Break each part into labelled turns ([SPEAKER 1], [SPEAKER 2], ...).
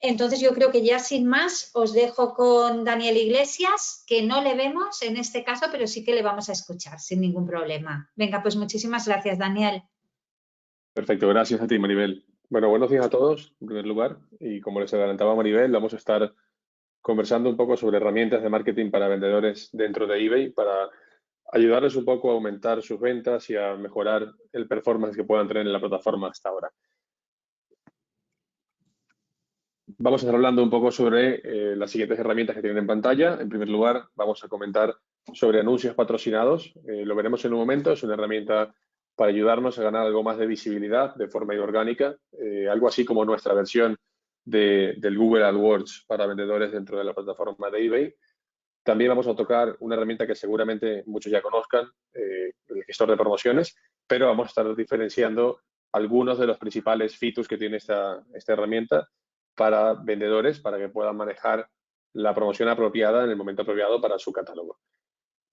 [SPEAKER 1] Entonces yo creo que ya sin más os dejo con Daniel Iglesias, que no le vemos en este caso, pero sí que le vamos a escuchar sin ningún problema. Venga, pues muchísimas gracias, Daniel.
[SPEAKER 2] Perfecto, gracias a ti, Maribel. Bueno, buenos días a todos, en primer lugar. Y como les adelantaba Maribel, vamos a estar conversando un poco sobre herramientas de marketing para vendedores dentro de eBay para ayudarles un poco a aumentar sus ventas y a mejorar el performance que puedan tener en la plataforma hasta ahora. Vamos a estar hablando un poco sobre las siguientes herramientas que tienen en pantalla. En primer lugar, vamos a comentar sobre anuncios patrocinados. Lo veremos en un momento. Es una herramienta para ayudarnos a ganar algo más de visibilidad de forma orgánica, algo así como nuestra versión del Google AdWords para vendedores dentro de la plataforma de eBay. También vamos a tocar una herramienta que seguramente muchos ya conozcan, el gestor de promociones, pero vamos a estar diferenciando algunos de los principales features que tiene esta herramienta para vendedores, para que puedan manejar la promoción apropiada en el momento apropiado para su catálogo.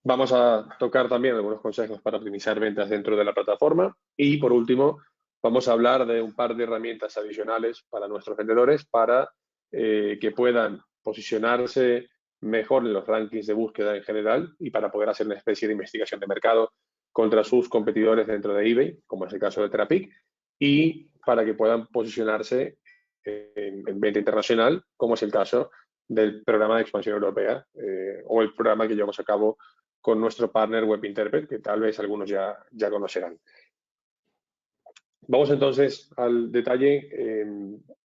[SPEAKER 2] Vamos a tocar también algunos consejos para optimizar ventas dentro de la plataforma y, por último, vamos a hablar de un par de herramientas adicionales para nuestros vendedores para que puedan posicionarse mejor en los rankings de búsqueda en general y para poder hacer una especie de investigación de mercado contra sus competidores dentro de eBay, como es el caso de Terapic, y para que puedan posicionarse en venta internacional, como es el caso del programa de expansión europea o el programa que llevamos a cabo con nuestro partner WebInterpret, que tal vez algunos ya conocerán. Vamos entonces al detalle,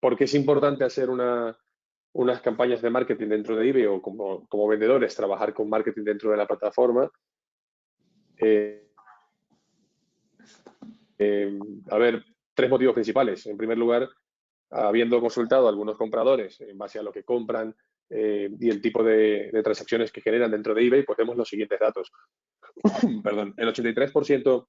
[SPEAKER 2] por qué es importante hacer unas campañas de marketing dentro de eBay o como vendedores, trabajar con marketing dentro de la plataforma. A ver, tres motivos principales. En primer lugar, habiendo consultado a algunos compradores en base a lo que compran y el tipo de transacciones que generan dentro de eBay, pues vemos los siguientes datos. Perdón, el 83%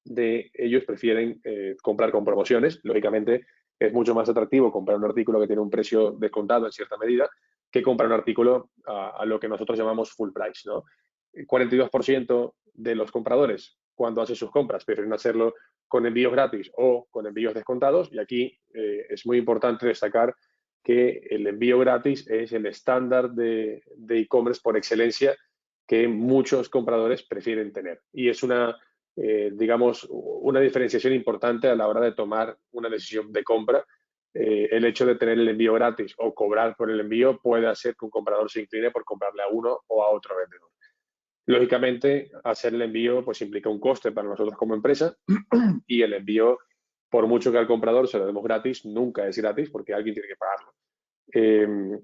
[SPEAKER 2] de ellos prefieren comprar con promociones. Lógicamente, es mucho más atractivo comprar un artículo que tiene un precio descontado en cierta medida que comprar un artículo a lo que nosotros llamamos full price, ¿no? El 42% de los compradores, cuando hacen sus compras, prefieren hacerlo con envíos gratis o con envíos descontados. Y aquí es muy importante destacar que el envío gratis es el estándar de e-commerce por excelencia que muchos compradores prefieren tener. Y es digamos, una diferenciación importante a la hora de tomar una decisión de compra. El hecho de tener el envío gratis o cobrar por el envío puede hacer que un comprador se incline por comprarle a uno o a otro vendedor. Lógicamente, hacer el envío pues implica un coste para nosotros como empresa y el envío, por mucho que al comprador se lo demos gratis, nunca es gratis porque alguien tiene que pagarlo.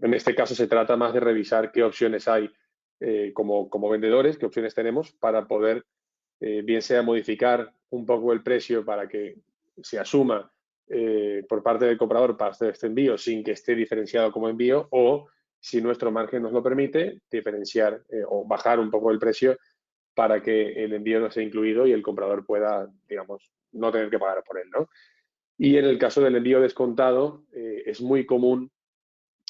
[SPEAKER 2] En este caso se trata más de revisar qué opciones hay como vendedores, qué opciones tenemos para poder, bien sea modificar un poco el precio para que se asuma por parte del comprador para hacer este envío sin que esté diferenciado como envío, o si nuestro margen nos lo permite, diferenciar o bajar un poco el precio para que el envío no esté incluido y el comprador pueda, digamos, no tener que pagar por él, ¿no? Y en el caso del envío descontado, es muy común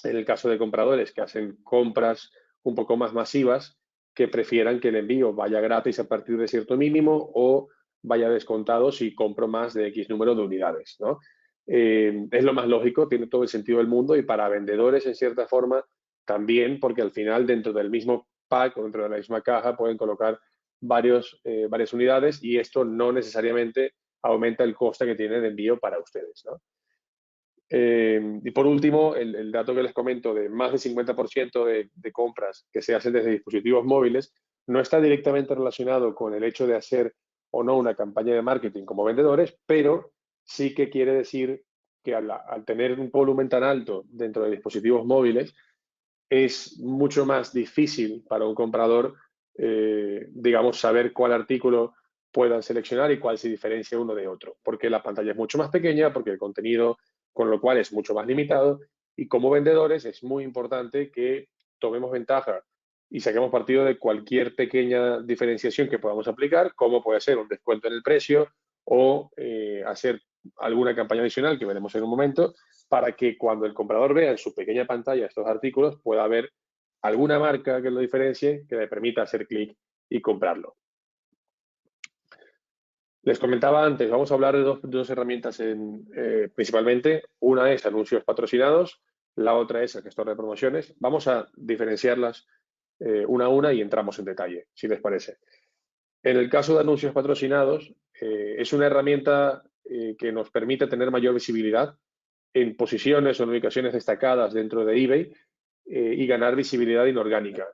[SPEAKER 2] en el caso de compradores que hacen compras un poco más masivas, que prefieran que el envío vaya gratis a partir de cierto mínimo o vaya descontado si compro más de X número de unidades, ¿no? Es lo más lógico, tiene todo el sentido del mundo y para vendedores en cierta forma también, porque al final dentro del mismo pack o dentro de la misma caja pueden colocar varias unidades y esto no necesariamente aumenta el coste que tiene de envío para ustedes, ¿no? Y por último, el dato que les comento de más del 50% de compras que se hacen desde dispositivos móviles no está directamente relacionado con el hecho de hacer o no una campaña de marketing como vendedores, pero sí que quiere decir que al tener un volumen tan alto dentro de dispositivos móviles, es mucho más difícil para un comprador, digamos, saber cuál artículo puedan seleccionar y cuál se diferencia uno de otro, porque la pantalla es mucho más pequeña, porque el contenido, con lo cual es mucho más limitado, y como vendedores es muy importante que tomemos ventaja y saquemos partido de cualquier pequeña diferenciación que podamos aplicar, como puede ser un descuento en el precio o hacer alguna campaña adicional que veremos en un momento, para que cuando el comprador vea en su pequeña pantalla estos artículos pueda ver alguna marca que lo diferencie, que le permita hacer clic y comprarlo. Les comentaba antes, vamos a hablar de dos herramientas principalmente. Una es anuncios patrocinados, la otra es el gestor de promociones. Vamos a diferenciarlas una a una y entramos en detalle, si les parece. En el caso de anuncios patrocinados, es una herramienta que nos permite tener mayor visibilidad en posiciones o en ubicaciones destacadas dentro de eBay y ganar visibilidad inorgánica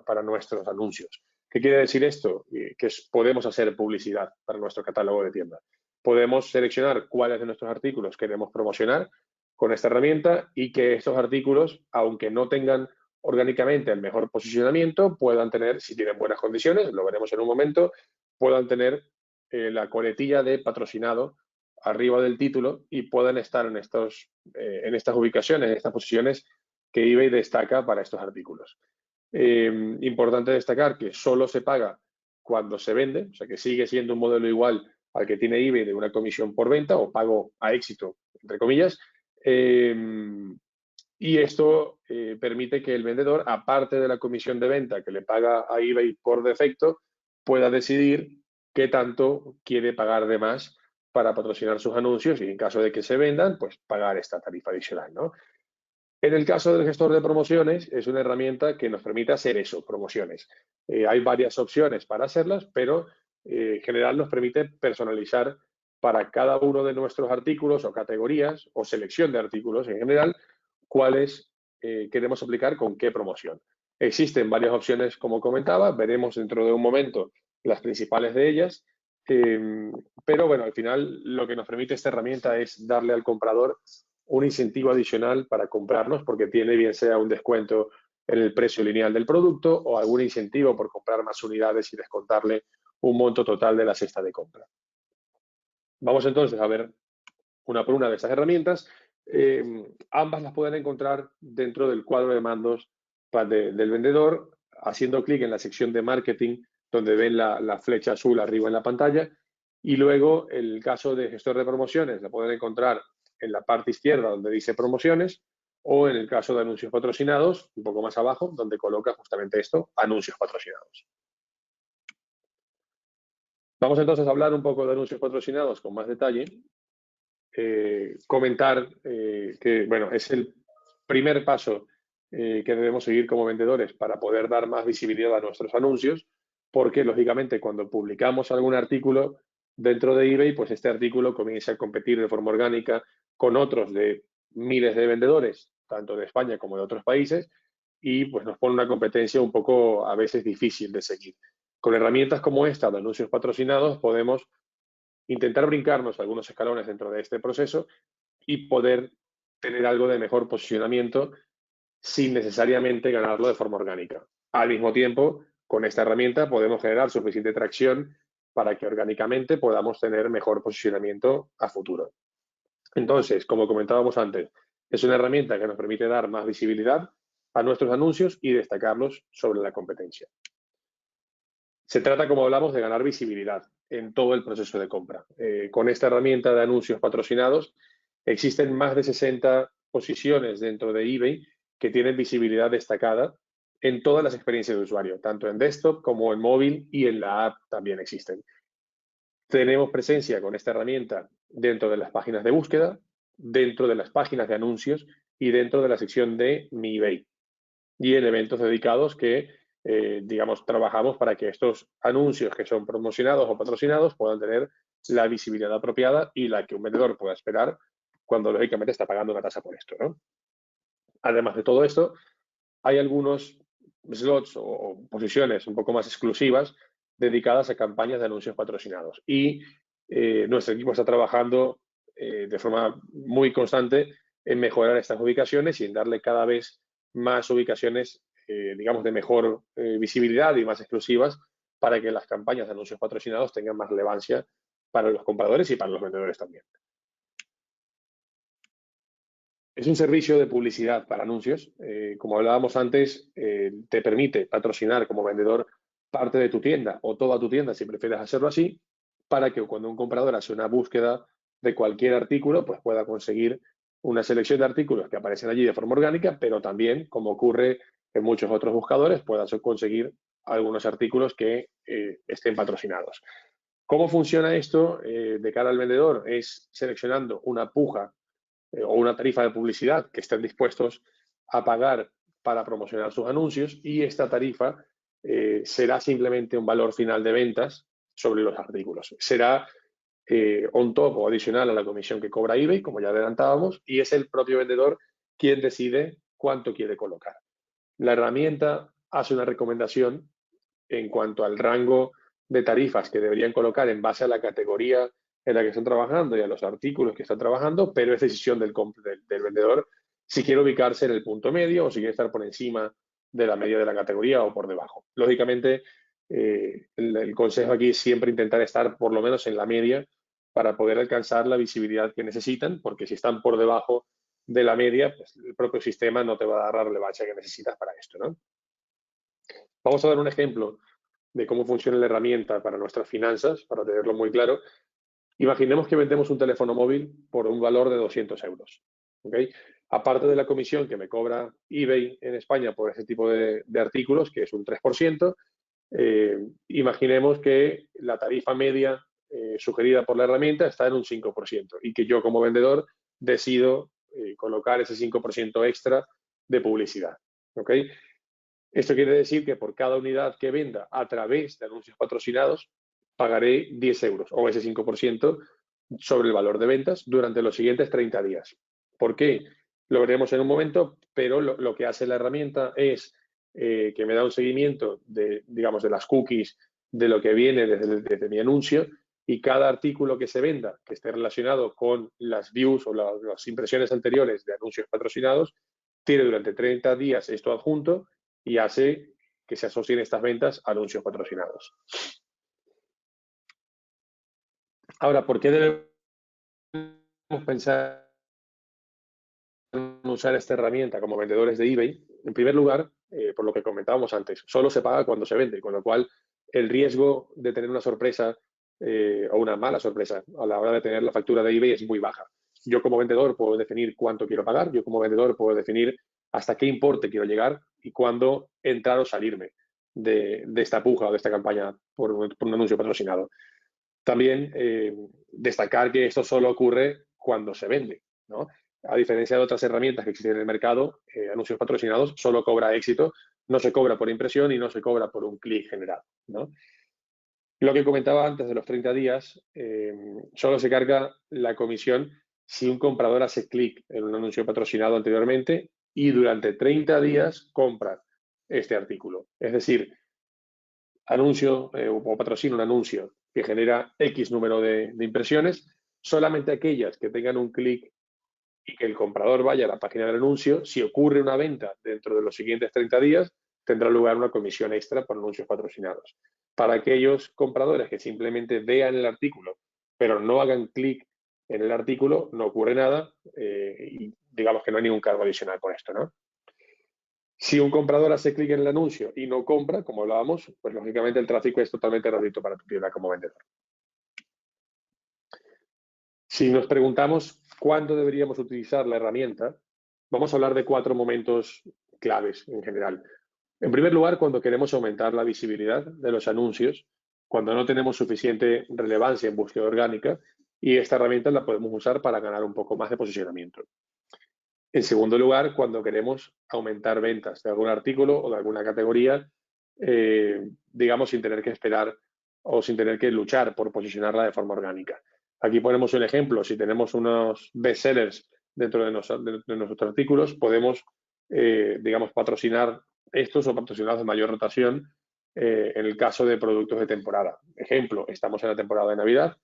[SPEAKER 2] para nuestros anuncios. ¿Qué quiere decir esto? Que podemos hacer publicidad para nuestro catálogo de tienda. Podemos seleccionar cuáles de nuestros artículos queremos promocionar con esta herramienta y que estos artículos, aunque no tengan orgánicamente el mejor posicionamiento, puedan tener, si tienen buenas condiciones, lo veremos en un momento, puedan tener la coletilla de patrocinado arriba del título y puedan estar en estas ubicaciones, en estas posiciones que eBay destaca para estos artículos. Importante destacar que solo se paga cuando se vende, o sea que sigue siendo un modelo igual al que tiene eBay de una comisión por venta o pago a éxito, entre comillas. Y esto permite que el vendedor, aparte de la comisión de venta que le paga a eBay por defecto, pueda decidir qué tanto quiere pagar de más para patrocinar sus anuncios y en caso de que se vendan, pues pagar esta tarifa adicional, ¿no? En el caso del gestor de promociones, es una herramienta que nos permite hacer eso, promociones. Hay varias opciones para hacerlas, pero en general nos permite personalizar para cada uno de nuestros artículos o categorías o selección de artículos en general, cuáles queremos aplicar con qué promoción. Existen varias opciones, como comentaba, veremos dentro de un momento las principales de ellas, pero bueno, al final lo que nos permite esta herramienta es darle al comprador un incentivo adicional para comprarnos porque tiene bien sea un descuento en el precio lineal del producto o algún incentivo por comprar más unidades y descontarle un monto total de la cesta de compra. Vamos entonces a ver una por una de estas herramientas. Ambas las pueden encontrar dentro del cuadro de mandos del vendedor, haciendo clic en la sección de marketing, donde ven la flecha azul arriba en la pantalla. Y luego, el caso de gestor de promociones, la pueden encontrar en la parte izquierda, donde dice promociones, o en el caso de anuncios patrocinados, un poco más abajo, donde coloca justamente esto, anuncios patrocinados. Vamos entonces a hablar un poco de anuncios patrocinados con más detalle. Comentar que, bueno, es el primer paso que debemos seguir como vendedores para poder dar más visibilidad a nuestros anuncios, porque, lógicamente, cuando publicamos algún artículo dentro de eBay, pues este artículo comienza a competir de forma orgánica con otros de miles de vendedores, tanto de España como de otros países, y pues nos pone una competencia un poco a veces difícil de seguir. Con herramientas como esta de anuncios patrocinados podemos intentar brincarnos algunos escalones dentro de este proceso y poder tener algo de mejor posicionamiento sin necesariamente ganarlo de forma orgánica. Al mismo tiempo, con esta herramienta podemos generar suficiente tracción para que orgánicamente podamos tener mejor posicionamiento a futuro. Entonces, como comentábamos antes, es una herramienta que nos permite dar más visibilidad a nuestros anuncios y destacarlos sobre la competencia. Se trata, como hablamos, de ganar visibilidad en todo el proceso de compra. Con esta herramienta de anuncios patrocinados, existen más de 60 posiciones dentro de eBay que tienen visibilidad destacada en todas las experiencias de usuario, tanto en desktop como en móvil y en la app también existen. Tenemos presencia con esta herramienta dentro de las páginas de búsqueda, dentro de las páginas de anuncios y dentro de la sección de Mi eBay y en eventos dedicados que digamos, trabajamos para que estos anuncios que son promocionados o patrocinados puedan tener la visibilidad apropiada y la que un vendedor pueda esperar cuando, lógicamente, está pagando una tasa por esto, ¿no? Además de todo esto, hay algunos slots o posiciones un poco más exclusivas dedicadas a campañas de anuncios patrocinados. Y nuestro equipo está trabajando de forma muy constante en mejorar estas ubicaciones y en darle cada vez más ubicaciones digamos, de mejor visibilidad y más exclusivas para que las campañas de anuncios patrocinados tengan más relevancia para los compradores y para los vendedores también. Es un servicio de publicidad para anuncios. Como hablábamos antes, te permite patrocinar como vendedor parte de tu tienda o toda tu tienda, si prefieres hacerlo así, para que cuando un comprador hace una búsqueda de cualquier artículo, pues pueda conseguir una selección de artículos que aparecen allí de forma orgánica, pero también, como ocurre en muchos otros buscadores, pueda conseguir algunos artículos que estén patrocinados. ¿Cómo funciona esto de cara al vendedor? Es seleccionando una puja o una tarifa de publicidad que estén dispuestos a pagar para promocionar sus anuncios, y esta tarifa será simplemente un valor final de ventas sobre los artículos. Será on top o adicional a la comisión que cobra eBay, como ya adelantábamos, y es el propio vendedor quien decide cuánto quiere colocar. La herramienta hace una recomendación en cuanto al rango de tarifas que deberían colocar en base a la categoría en la que están trabajando y a los artículos que están trabajando, pero es decisión del vendedor si quiere ubicarse en el punto medio o si quiere estar por encima de la media de la categoría o por debajo. Lógicamente, el consejo aquí es siempre intentar estar por lo menos en la media para poder alcanzar la visibilidad que necesitan, porque si están por debajo de la media, pues el propio sistema no te va a dar la relevancia que necesitas para esto, ¿no? Vamos a dar un ejemplo de cómo funciona la herramienta para nuestras finanzas, para tenerlo muy claro. Imaginemos que vendemos un teléfono móvil por un valor de 200 euros. ¿Okay? Aparte de la comisión que me cobra eBay en España por ese tipo de artículos, que es un 3%, imaginemos que la tarifa media sugerida por la herramienta está en un 5% y que yo como vendedor decido colocar ese 5% extra de publicidad. ¿Okay? Esto quiere decir que por cada unidad que venda a través de anuncios patrocinados, pagaré 10 euros o ese 5% sobre el valor de ventas durante los siguientes 30 días. ¿Por qué? Lo veremos en un momento, pero lo que hace la herramienta es que me da un seguimiento de, digamos, de las cookies, de lo que viene desde mi anuncio, y cada artículo que se venda que esté relacionado con las views o las impresiones anteriores de anuncios patrocinados, tiene durante 30 días esto adjunto y hace que se asocien estas ventas a anuncios patrocinados. Ahora, ¿por qué debemos pensar en usar esta herramienta como vendedores de eBay? En primer lugar, por lo que comentábamos antes, solo se paga cuando se vende, con lo cual el riesgo de tener una sorpresa o una mala sorpresa a la hora de tener la factura de eBay es muy baja. Yo como vendedor puedo definir cuánto quiero pagar, yo como vendedor puedo definir hasta qué importe quiero llegar y cuándo entrar o salirme de esta puja o de esta campaña por un anuncio patrocinado. También destacar que esto solo ocurre cuando se vende, ¿no? A diferencia de otras herramientas que existen en el mercado, anuncios patrocinados solo cobra éxito, no se cobra por impresión y no se cobra por un clic generado, ¿no? Lo que comentaba antes de los 30 días, solo se carga la comisión si un comprador hace clic en un anuncio patrocinado anteriormente y durante 30 días compra este artículo. Es decir, anuncio o patrocina un anuncio que genera X número de impresiones, solamente aquellas que tengan un clic y que el comprador vaya a la página del anuncio, si ocurre una venta dentro de los siguientes 30 días, tendrá lugar una comisión extra por anuncios patrocinados. Para aquellos compradores que simplemente vean el artículo, pero no hagan clic en el artículo, no ocurre nada y digamos que no hay ningún cargo adicional por esto, ¿no? Si un comprador hace clic en el anuncio y no compra, como hablábamos, pues lógicamente el tráfico es totalmente gratuito para tu tienda como vendedor. Si nos preguntamos cuándo deberíamos utilizar la herramienta, vamos a hablar de 4 momentos claves en general. En primer lugar, cuando queremos aumentar la visibilidad de los anuncios, cuando no tenemos suficiente relevancia en búsqueda orgánica, y esta herramienta la podemos usar para ganar un poco más de posicionamiento. En segundo lugar, cuando queremos aumentar ventas de algún artículo o de alguna categoría, digamos, sin tener que esperar o sin tener que luchar por posicionarla de forma orgánica. Aquí ponemos un ejemplo. Si tenemos unos bestsellers dentro de nuestros artículos, podemos, digamos, patrocinar estos o patrocinados de mayor rotación en el caso de productos de temporada. Ejemplo, estamos en la temporada de Navidad,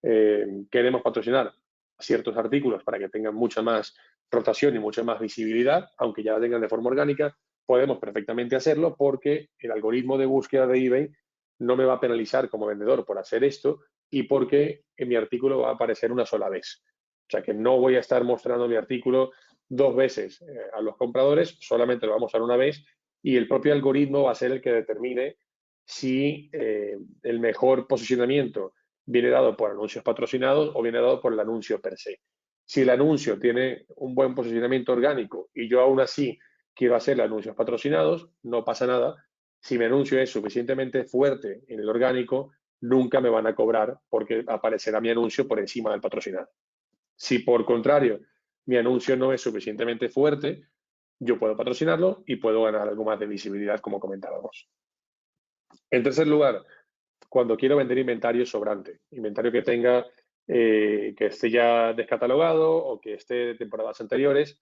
[SPEAKER 2] queremos patrocinar ciertos artículos para que tengan mucha más rotación y mucha más visibilidad, aunque ya la tengan de forma orgánica, podemos perfectamente hacerlo porque el algoritmo de búsqueda de eBay no me va a penalizar como vendedor por hacer esto y porque en mi artículo va a aparecer una sola vez. O sea que no voy a estar mostrando mi artículo 2 veces a los compradores, solamente lo vamos a usar una vez y el propio algoritmo va a ser el que determine si el mejor posicionamiento viene dado por anuncios patrocinados o viene dado por el anuncio per se. Si el anuncio tiene un buen posicionamiento orgánico y yo aún así quiero hacerle anuncios patrocinados, no pasa nada. Si mi anuncio es suficientemente fuerte en el orgánico, nunca me van a cobrar porque aparecerá mi anuncio por encima del patrocinado. Si por contrario mi anuncio no es suficientemente fuerte, yo puedo patrocinarlo y puedo ganar algo más de visibilidad, como comentábamos. En tercer lugar, cuando quiero vender inventario sobrante, inventario que tenga, que esté ya descatalogado o que esté de temporadas anteriores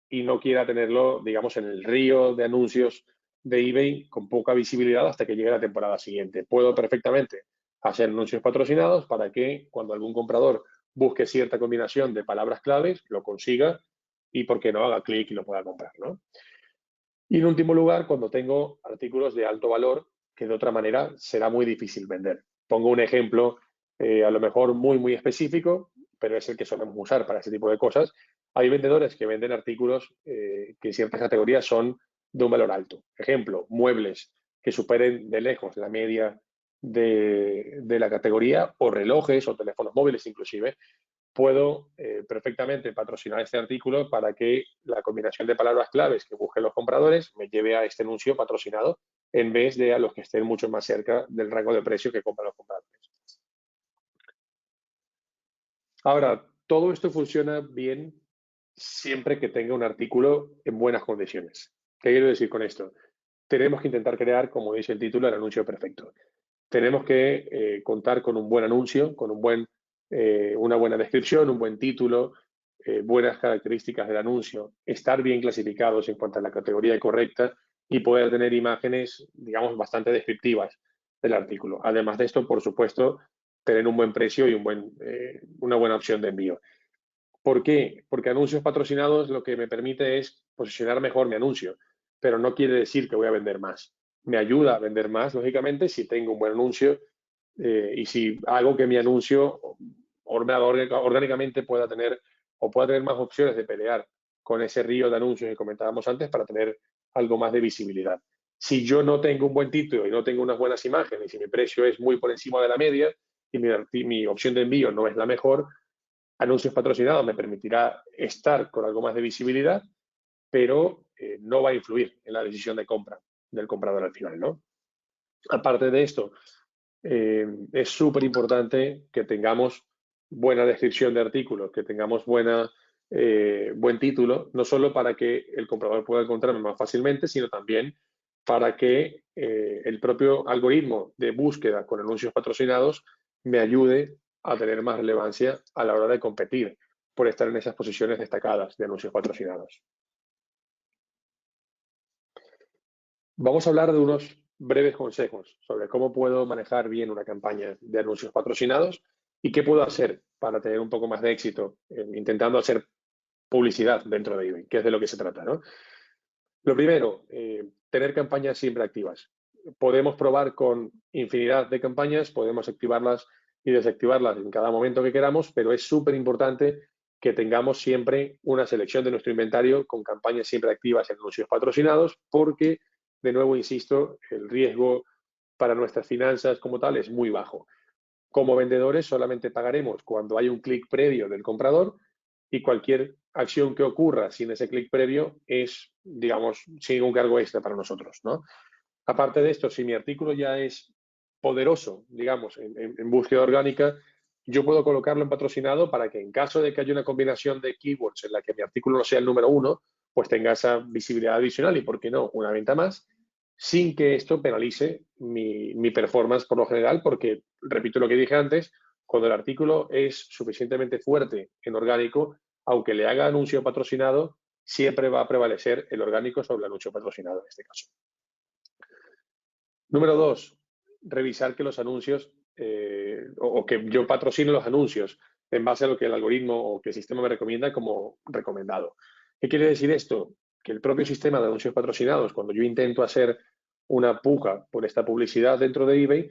[SPEAKER 2] y no quiera tenerlo, digamos, en el río de anuncios de eBay con poca visibilidad hasta que llegue la temporada siguiente. Puedo perfectamente hacer anuncios patrocinados para que cuando algún comprador busque cierta combinación de palabras claves, lo consiga y, por qué no, haga clic y lo pueda comprar, ¿no? Y en último lugar, cuando tengo artículos de alto valor que de otra manera será muy difícil vender. Pongo un ejemplo a lo mejor muy específico, pero es el que solemos usar para ese tipo de cosas. Hay vendedores que venden artículos que en ciertas categorías son de un valor alto. Ejemplo, muebles que superen de lejos la media de la categoría, o relojes o teléfonos móviles inclusive. Puedo perfectamente patrocinar este artículo para que la combinación de palabras claves que busquen los compradores me lleve a este anuncio patrocinado en vez de a los que estén mucho más cerca del rango de precio que compran los compradores. Ahora, todo esto funciona bien siempre que tenga un artículo en buenas condiciones. ¿Qué quiero decir con esto? Tenemos que intentar crear, como dice el título, el anuncio perfecto. Tenemos que contar con un buen anuncio, con una buena descripción, un buen título, buenas características del anuncio, estar bien clasificados en cuanto a la categoría correcta y poder tener imágenes, digamos, bastante descriptivas del artículo. Además de esto, por supuesto, tener un buen precio y una buena opción de envío. ¿Por qué? Porque anuncios patrocinados lo que me permite es posicionar mejor mi anuncio, pero no quiere decir que voy a vender más. Me ayuda a vender más, lógicamente, si tengo un buen anuncio y si hago que mi anuncio orgánicamente pueda tener más opciones de pelear con ese río de anuncios que comentábamos antes para tener algo más de visibilidad. Si yo no tengo un buen título y no tengo unas buenas imágenes y mi precio es muy por encima de la media y mi opción de envío no es la mejor, anuncios patrocinados me permitirá estar con algo más de visibilidad, pero no va a influir en la decisión de compra del comprador al final, ¿no? Aparte de esto, es súper importante que tengamos buena descripción de artículos, que tengamos buen título, no solo para que el comprador pueda encontrarme más fácilmente, sino también para que el propio algoritmo de búsqueda con anuncios patrocinados me ayude a tener más relevancia a la hora de competir por estar en esas posiciones destacadas de anuncios patrocinados. Vamos a hablar de unos breves consejos sobre cómo puedo manejar bien una campaña de anuncios patrocinados y qué puedo hacer para tener un poco más de éxito intentando hacer publicidad dentro de eBay, que es de lo que se trata, ¿no? Lo primero, tener campañas siempre activas. Podemos probar con infinidad de campañas, podemos activarlas y desactivarlas en cada momento que queramos, pero es súper importante que tengamos siempre una selección de nuestro inventario con campañas siempre activas en anuncios patrocinados, porque, de nuevo, insisto, el riesgo para nuestras finanzas como tal es muy bajo. Como vendedores solamente pagaremos cuando hay un clic previo del comprador y cualquier acción que ocurra sin ese clic previo es, digamos, sin un cargo extra para nosotros, ¿no? Aparte de esto, si mi artículo ya es poderoso, digamos, en búsqueda orgánica, yo puedo colocarlo en patrocinado para que en caso de que haya una combinación de keywords en la que mi artículo no sea el número 1, pues tenga esa visibilidad adicional y, ¿por qué no?, una venta más, sin que esto penalice mi performance por lo general, porque, repito lo que dije antes, cuando el artículo es suficientemente fuerte en orgánico, aunque le haga anuncio patrocinado, siempre va a prevalecer el orgánico sobre el anuncio patrocinado en este caso. Número 2, revisar que los anuncios o que yo patrocine los anuncios en base a lo que el algoritmo o que el sistema me recomienda como recomendado. ¿Qué quiere decir esto? Que el propio sistema de anuncios patrocinados, cuando yo intento hacer una puja por esta publicidad dentro de eBay,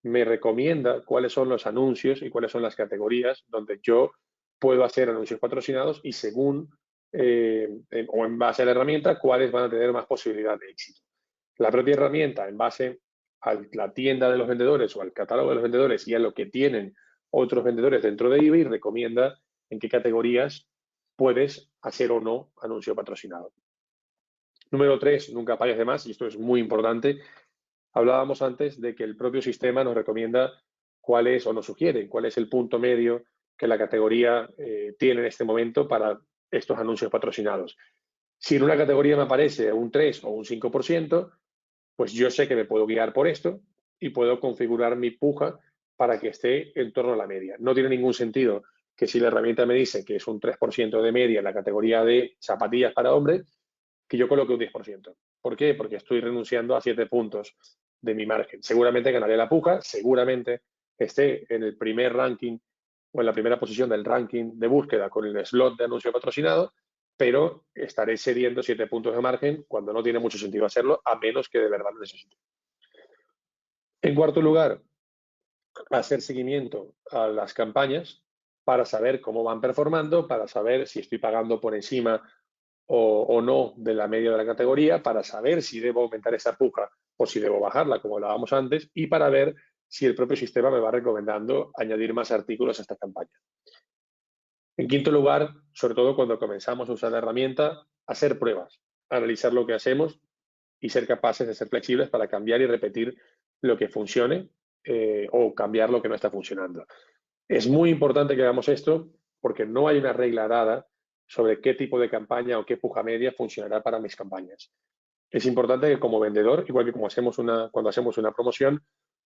[SPEAKER 2] me recomienda cuáles son los anuncios y cuáles son las categorías donde yo puedo hacer anuncios patrocinados y según o en base a la herramienta, cuáles van a tener más posibilidad de éxito. La propia herramienta, en base a la tienda de los vendedores o al catálogo de los vendedores y a lo que tienen otros vendedores dentro de eBay, recomienda en qué categorías puedes hacer o no anuncio patrocinado. Número 3, nunca pagues de más, y esto es muy importante. Hablábamos antes de que el propio sistema nos recomienda cuál es, o nos sugiere, cuál es el punto medio que la categoría tiene en este momento para estos anuncios patrocinados. Si en una categoría me aparece un 3 o un 5%, pues yo sé que me puedo guiar por esto y puedo configurar mi puja para que esté en torno a la media. No tiene ningún sentido que si la herramienta me dice que es un 3% de media en la categoría de zapatillas para hombres, que yo coloque un 10%. ¿Por qué? Porque estoy renunciando a 7 puntos de mi margen. Seguramente ganaré la puja, seguramente esté en el primer ranking o en la primera posición del ranking de búsqueda con el slot de anuncio patrocinado, pero estaré cediendo 7 puntos de margen cuando no tiene mucho sentido hacerlo, a menos que de verdad lo necesite. En cuarto lugar, hacer seguimiento a las campañas para saber cómo van performando, para saber si estoy pagando por encima o no de la media de la categoría, para saber si debo aumentar esa puja o si debo bajarla, como hablábamos antes, y para ver si el propio sistema me va recomendando añadir más artículos a esta campaña. En quinto lugar, sobre todo cuando comenzamos a usar la herramienta, hacer pruebas, analizar lo que hacemos y ser capaces de ser flexibles para cambiar y repetir lo que funcione o cambiar lo que no está funcionando. Es muy importante que hagamos esto porque no hay una regla dada sobre qué tipo de campaña o qué puja media funcionará para mis campañas. Es importante que como vendedor, igual que como cuando hacemos una promoción,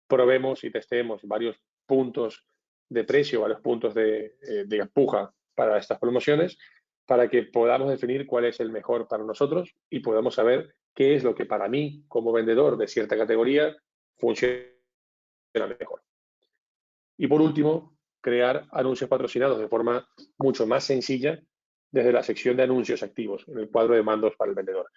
[SPEAKER 2] probemos y testemos varios puntos de precio, varios puntos de puja para estas promociones, para que podamos definir cuál es el mejor para nosotros y podamos saber qué es lo que para mí, como vendedor de cierta categoría, funciona mejor. Y por último, crear anuncios patrocinados de forma mucho más sencilla desde la sección de anuncios activos, en el cuadro de mandos para el vendedor.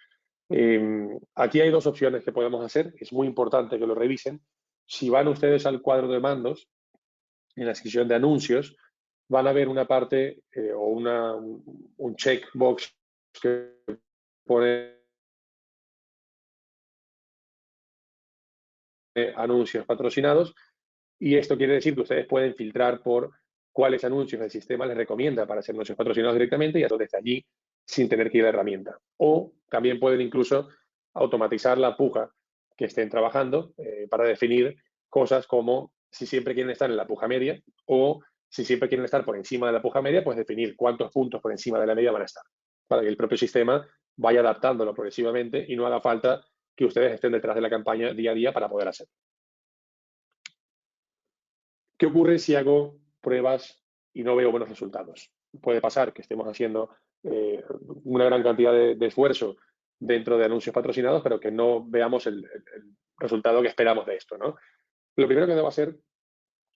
[SPEAKER 2] Aquí hay dos opciones que podemos hacer. Es muy importante que lo revisen. Si van ustedes al cuadro de mandos, en la sección de anuncios, van a ver una parte o un checkbox que pone anuncios patrocinados, y esto quiere decir que ustedes pueden filtrar por cuáles anuncios el sistema les recomienda para hacer anuncios patrocinados directamente y hacerlo desde allí sin tener que ir a la herramienta. O también pueden incluso automatizar la puja que estén trabajando para definir cosas como si siempre quieren estar en la puja media o si siempre quieren estar por encima de la puja media, pues definir cuántos puntos por encima de la media van a estar, para que el propio sistema vaya adaptándolo progresivamente y no haga falta que ustedes estén detrás de la campaña día a día para poder hacerlo. ¿Qué ocurre si hago pruebas y no veo buenos resultados? Puede pasar que estemos haciendo una gran cantidad de esfuerzo dentro de anuncios patrocinados, pero que no veamos el resultado que esperamos de esto, ¿no? Lo primero que debo hacer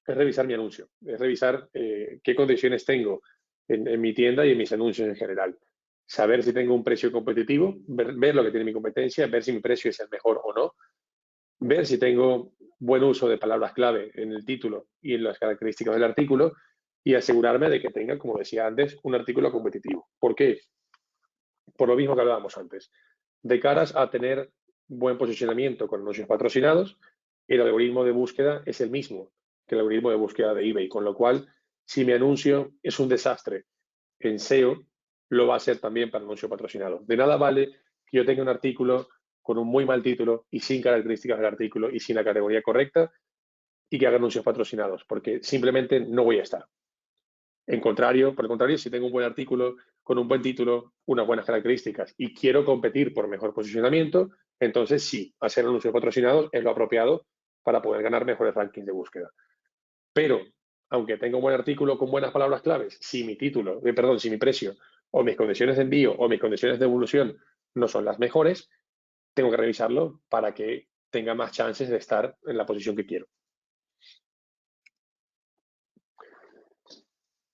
[SPEAKER 2] es revisar mi anuncio, es revisar qué condiciones tengo en mi tienda y en mis anuncios en general. Saber si tengo un precio competitivo, ver lo que tiene mi competencia, ver si mi precio es el mejor o no, ver si tengo buen uso de palabras clave en el título y en las características del artículo y asegurarme de que tenga, como decía antes, un artículo competitivo. ¿Por qué? Por lo mismo que hablábamos antes. De caras a tener buen posicionamiento con anuncios patrocinados, el algoritmo de búsqueda es el mismo que el algoritmo de búsqueda de eBay, con lo cual, si mi anuncio es un desastre en SEO, lo va a ser también para anuncio patrocinado. De nada vale que yo tenga un artículo con un muy mal título y sin características del artículo y sin la categoría correcta y que haga anuncios patrocinados, porque simplemente no voy a estar. Por el contrario, si tengo un buen artículo con un buen título, unas buenas características y quiero competir por mejor posicionamiento, entonces sí, hacer anuncios patrocinados es lo apropiado para poder ganar mejores rankings de búsqueda. Pero, aunque tenga un buen artículo con buenas palabras claves, si mi precio o mis condiciones de envío o mis condiciones de devolución no son las mejores, tengo que revisarlo para que tenga más chances de estar en la posición que quiero.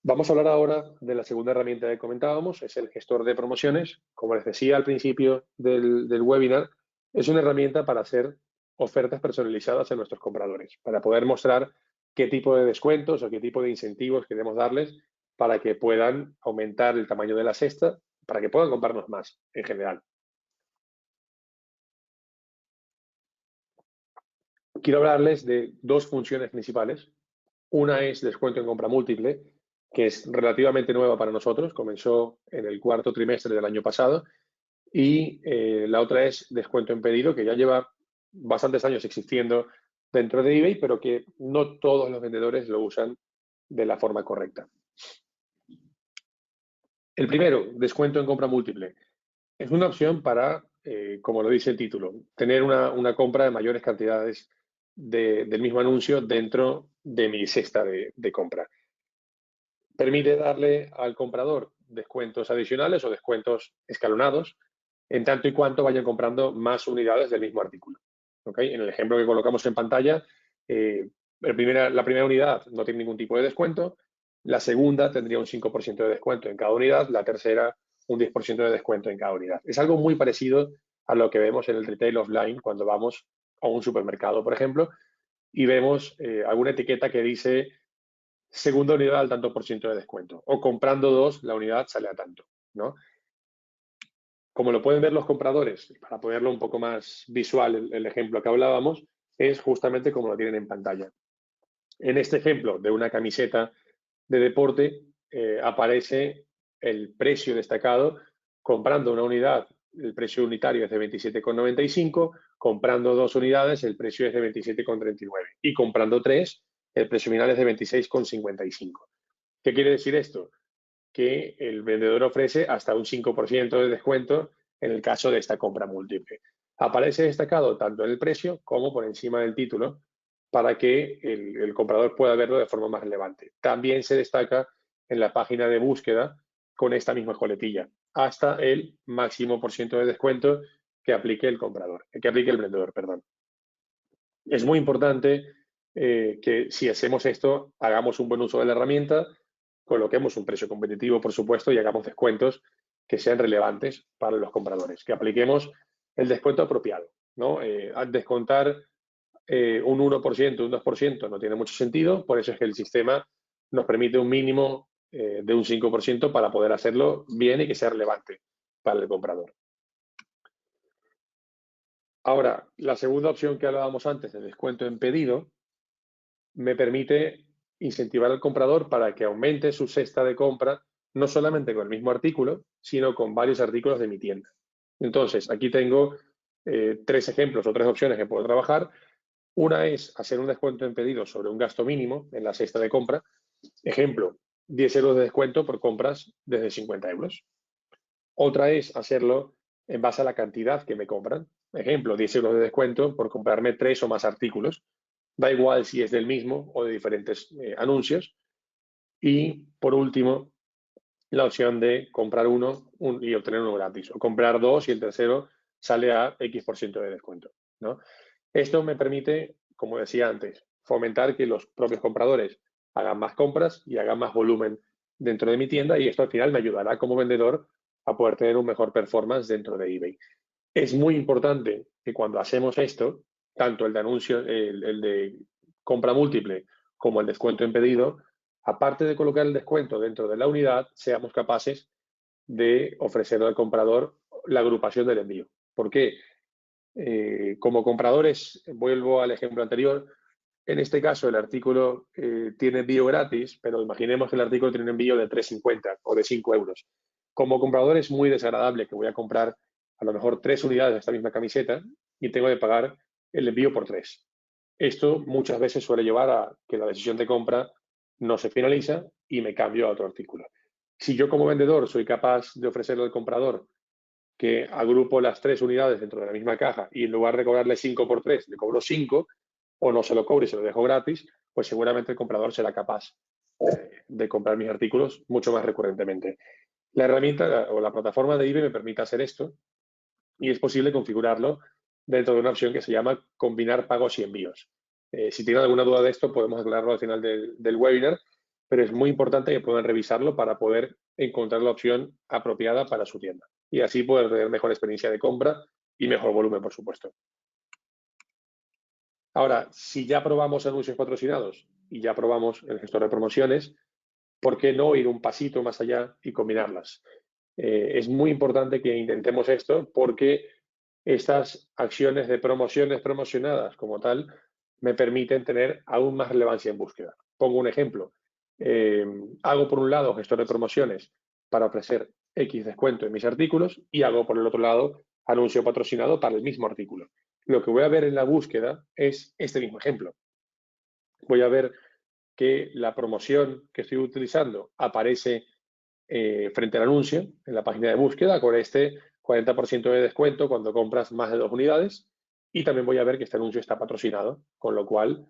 [SPEAKER 2] Vamos a hablar ahora de la segunda herramienta que comentábamos, es el gestor de promociones. Como les decía al principio del webinar, es una herramienta para hacer ofertas personalizadas a nuestros compradores, para poder mostrar qué tipo de descuentos o qué tipo de incentivos queremos darles para que puedan aumentar el tamaño de la cesta, para que puedan comprarnos más en general. Quiero hablarles de dos funciones principales. Una es descuento en compra múltiple, que es relativamente nueva para nosotros, comenzó en el cuarto trimestre del año pasado, y la otra es descuento en pedido, que ya lleva bastantes años existiendo dentro de eBay, pero que no todos los vendedores lo usan de la forma correcta. El primero, descuento en compra múltiple. Es una opción para, como lo dice el título, tener una compra de mayores cantidades del mismo anuncio dentro de mi cesta de compra. Permite darle al comprador descuentos adicionales o descuentos escalonados en tanto y cuanto vayan comprando más unidades del mismo artículo. ¿Okay? En el ejemplo que colocamos en pantalla, la primera unidad no tiene ningún tipo de descuento, la segunda tendría un 5% de descuento en cada unidad, la tercera un 10% de descuento en cada unidad. Es algo muy parecido a lo que vemos en el retail offline cuando vamos a un supermercado, por ejemplo, y vemos alguna etiqueta que dice segunda unidad al tanto por ciento de descuento, o comprando dos, la unidad sale a tanto, ¿no? Como lo pueden ver los compradores, para ponerlo un poco más visual el ejemplo que hablábamos, es justamente como lo tienen en pantalla. En este ejemplo de una camiseta de deporte, aparece el precio destacado. Comprando una unidad, el precio unitario es de 27,95, comprando dos unidades, el precio es de 27,39 y comprando tres, el precio final es de 26,55. ¿Qué quiere decir esto? Que el vendedor ofrece hasta un 5% de descuento en el caso de esta compra múltiple. Aparece destacado tanto en el precio como por encima del título para que el comprador pueda verlo de forma más relevante. También se destaca en la página de búsqueda con esta misma coletilla, hasta el máximo por ciento de descuento que aplique el comprador, que aplique el vendedor, perdón. Es muy importante que si hacemos esto, hagamos un buen uso de la herramienta, coloquemos un precio competitivo, por supuesto, y hagamos descuentos que sean relevantes para los compradores, que apliquemos el descuento apropiado, ¿no? Al descontar un 1%, un 2% no tiene mucho sentido, por eso es que el sistema nos permite un mínimo de un 5% para poder hacerlo bien y que sea relevante para el comprador. Ahora, la segunda opción que hablábamos antes, de descuento en pedido, me permite incentivar al comprador para que aumente su cesta de compra, no solamente con el mismo artículo, sino con varios artículos de mi tienda. Entonces, aquí tengo tres ejemplos o tres opciones que puedo trabajar. Una es hacer un descuento en pedido sobre un gasto mínimo en la cesta de compra. Ejemplo, 10 euros de descuento por compras desde 50 euros. Otra es hacerlo en base a la cantidad que me compran. Ejemplo, 10 euros de descuento por comprarme 3 o más artículos. Da igual si es del mismo o de diferentes anuncios. Y por último, la opción de comprar uno y obtener uno gratis. O comprar dos y el tercero sale a X% de descuento, ¿no? Esto me permite, como decía antes, fomentar que los propios compradores hagan más compras y hagan más volumen dentro de mi tienda, y esto al final me ayudará como vendedor a poder tener un mejor performance dentro de eBay. Es muy importante que cuando hacemos esto, tanto el de anuncio, el de compra múltiple como el descuento en pedido, aparte de colocar el descuento dentro de la unidad, seamos capaces de ofrecerle al comprador la agrupación del envío. ¿Por qué? Como compradores, vuelvo al ejemplo anterior, en este caso el artículo tiene envío gratis, pero imaginemos que el artículo tiene un envío de 3,50 o de 5 euros. Como comprador es muy desagradable que voy a comprar a lo mejor 3 unidades de esta misma camiseta y tengo que pagar el envío por 3. Esto muchas veces suele llevar a que la decisión de compra no se finaliza y me cambio a otro artículo. Si yo como vendedor soy capaz de ofrecerle al comprador que agrupo las 3 unidades dentro de la misma caja y en lugar de cobrarle 5 por 3, le cobro 5, o no se lo cobro y se lo dejo gratis, pues seguramente el comprador será capaz de comprar mis artículos mucho más recurrentemente. La herramienta o la plataforma de eBay me permite hacer esto y es posible configurarlo dentro de una opción que se llama combinar pagos y envíos. Si tienen alguna duda de esto, podemos aclararlo al final del webinar, pero es muy importante que puedan revisarlo para poder encontrar la opción apropiada para su tienda y así poder tener mejor experiencia de compra y mejor volumen, por supuesto. Ahora, si ya probamos anuncios patrocinados y ya probamos el gestor de promociones, ¿por qué no ir un pasito más allá y combinarlas? Es muy importante que intentemos esto porque estas acciones de promociones promocionadas como tal me permiten tener aún más relevancia en búsqueda. Pongo un ejemplo. Hago por un lado gestor de promociones para ofrecer X descuento en mis artículos y hago por el otro lado anuncio patrocinado para el mismo artículo. Lo que voy a ver en la búsqueda es este mismo ejemplo. Voy a ver que la promoción que estoy utilizando aparece frente al anuncio en la página de búsqueda con este 40% de descuento cuando compras más de 2 unidades, y también voy a ver que este anuncio está patrocinado, con lo cual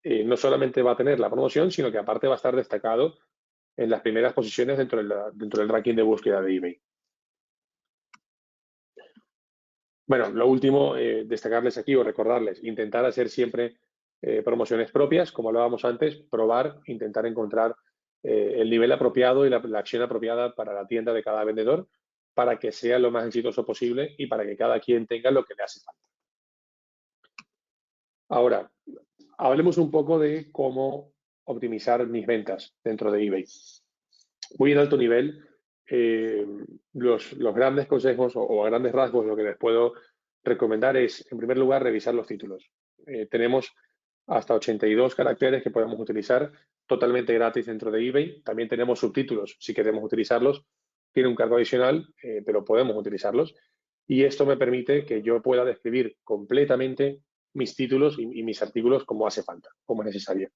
[SPEAKER 2] no solamente va a tener la promoción, sino que aparte va a estar destacado en las primeras posiciones dentro del ranking de búsqueda de eBay. Bueno, lo último, destacarles aquí o recordarles, intentar hacer siempre promociones propias, como hablábamos antes, probar, intentar encontrar el nivel apropiado y la acción apropiada para la tienda de cada vendedor para que sea lo más exitoso posible y para que cada quien tenga lo que le hace falta. Ahora, hablemos un poco de cómo optimizar mis ventas dentro de eBay. Muy en alto nivel, los grandes consejos o a grandes rasgos lo que les puedo recomendar es, en primer lugar, revisar los títulos. Tenemos hasta 82 caracteres que podemos utilizar totalmente gratis dentro de eBay. También tenemos subtítulos si queremos utilizarlos. Tiene un cargo adicional, pero podemos utilizarlos. Y esto me permite que yo pueda describir completamente mis títulos y mis artículos como hace falta, como es necesario.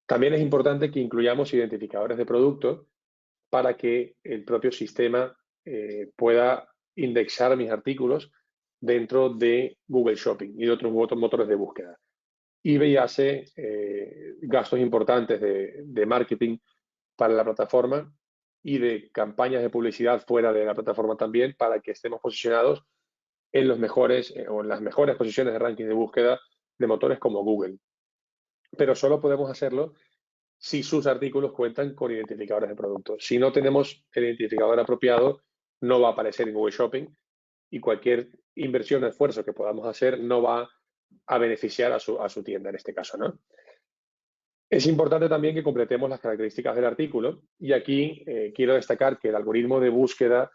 [SPEAKER 2] También es importante que incluyamos identificadores de producto para que el propio sistema pueda indexar mis artículos dentro de Google Shopping y de otros motores de búsqueda. eBay hace gastos importantes de marketing para la plataforma y de campañas de publicidad fuera de la plataforma también para que estemos posicionados en los mejores o en las mejores posiciones de ranking de búsqueda de motores como Google. Pero solo podemos hacerlo si sus artículos cuentan con identificadores de producto. Si no tenemos el identificador apropiado, no va a aparecer en Google Shopping y cualquier inversión o esfuerzo que podamos hacer no va a beneficiar a su tienda en este caso, ¿no? Es importante también que completemos las características del artículo y aquí quiero destacar que el algoritmo de búsqueda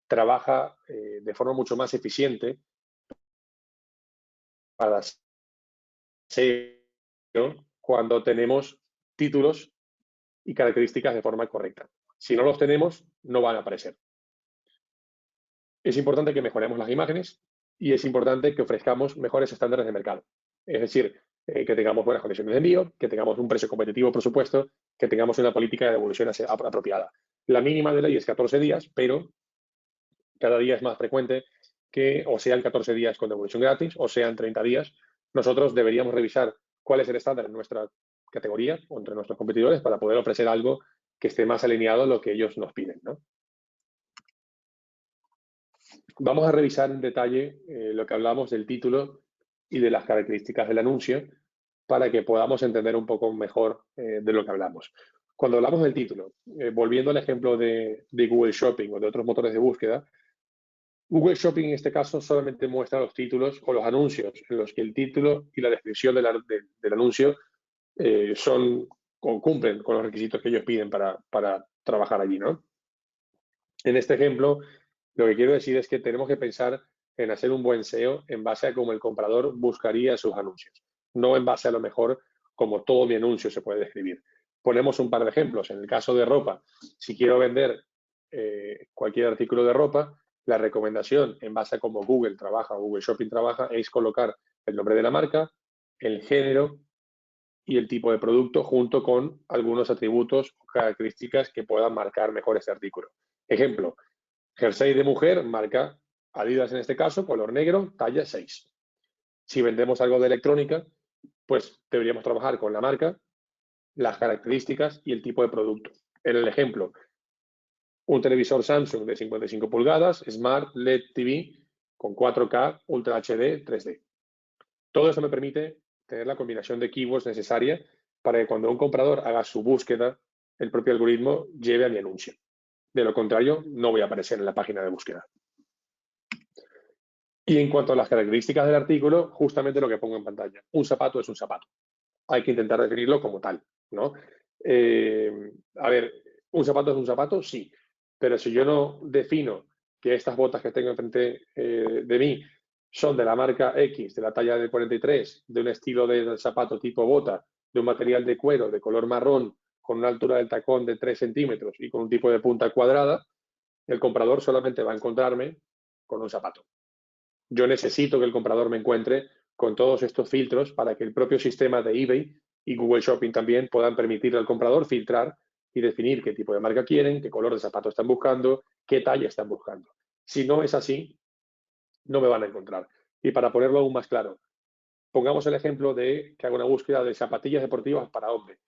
[SPEAKER 2] trabaja de forma mucho más eficiente para SEO cuando tenemos títulos y características de forma correcta. Si no los tenemos, no van a aparecer. Es importante que mejoremos las imágenes y es importante que ofrezcamos mejores estándares de mercado. Es decir, que tengamos buenas condiciones de envío, que tengamos un precio competitivo, por supuesto, que tengamos una política de devolución apropiada. La mínima de ley es 14 días, pero cada día es más frecuente que o sean 14 días con devolución gratis o sean 30 días. Nosotros deberíamos revisar cuál es el estándar en nuestra categoría o entre nuestros competidores para poder ofrecer algo que esté más alineado a lo que ellos nos piden, ¿no? Vamos a revisar en detalle lo que hablamos del título y de las características del anuncio para que podamos entender un poco mejor de lo que hablamos. Cuando hablamos del título, volviendo al ejemplo de Google Shopping o de otros motores de búsqueda, Google Shopping en este caso solamente muestra los títulos o los anuncios en los que el título y la descripción del anuncio son o cumplen con los requisitos que ellos piden para trabajar allí, ¿no? En este ejemplo, lo que quiero decir es que tenemos que pensar en hacer un buen SEO en base a cómo el comprador buscaría sus anuncios, no en base a lo mejor como todo mi anuncio se puede describir. Ponemos un par de ejemplos. En el caso de ropa, si quiero vender cualquier artículo de ropa, la recomendación en base a cómo Google trabaja o Google Shopping trabaja es colocar el nombre de la marca, el género y el tipo de producto junto con algunos atributos o características que puedan marcar mejor este artículo. Ejemplo, jersey de mujer, marca Adidas en este caso, color negro, talla 6. Si vendemos algo de electrónica, pues deberíamos trabajar con la marca, las características y el tipo de producto. En el ejemplo, un televisor Samsung de 55 pulgadas, Smart LED TV con 4K, Ultra HD, 3D. Todo eso me permite tener la combinación de keywords necesaria para que cuando un comprador haga su búsqueda, el propio algoritmo lleve a mi anuncio. De lo contrario, no voy a aparecer en la página de búsqueda. Y en cuanto a las características del artículo, justamente lo que pongo en pantalla. Un zapato es un zapato. Hay que intentar definirlo como tal, ¿no? A ver, ¿un zapato es un zapato? Sí. Pero si yo no defino que estas botas que tengo enfrente de mí son de la marca X, de la talla de 43, de un estilo de zapato tipo bota, de un material de cuero de color marrón, con una altura del tacón de 3 centímetros y con un tipo de punta cuadrada, el comprador solamente va a encontrarme con un zapato. Yo necesito que el comprador me encuentre con todos estos filtros para que el propio sistema de eBay y Google Shopping también puedan permitir al comprador filtrar y definir qué tipo de marca quieren, qué color de zapato están buscando, qué talla están buscando. Si no es así, no me van a encontrar. Y para ponerlo aún más claro, pongamos el ejemplo de que hago una búsqueda de zapatillas deportivas para hombre.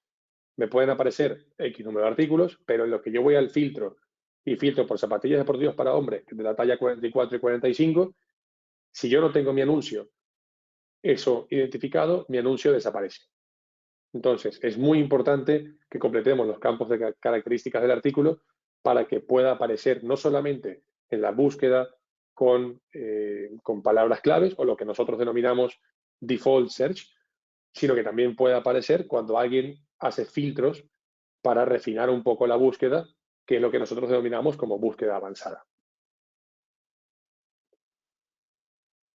[SPEAKER 2] Me pueden aparecer X número de artículos, pero en lo que yo voy al filtro y filtro por zapatillas deportivas para hombre de la talla 44 y 45, si yo no tengo mi anuncio eso identificado, mi anuncio desaparece. Entonces, es muy importante que completemos los campos de características del artículo para que pueda aparecer no solamente en la búsqueda con palabras claves o lo que nosotros denominamos default search, sino que también pueda aparecer cuando alguien hace filtros para refinar un poco la búsqueda, que es lo que nosotros denominamos como búsqueda avanzada.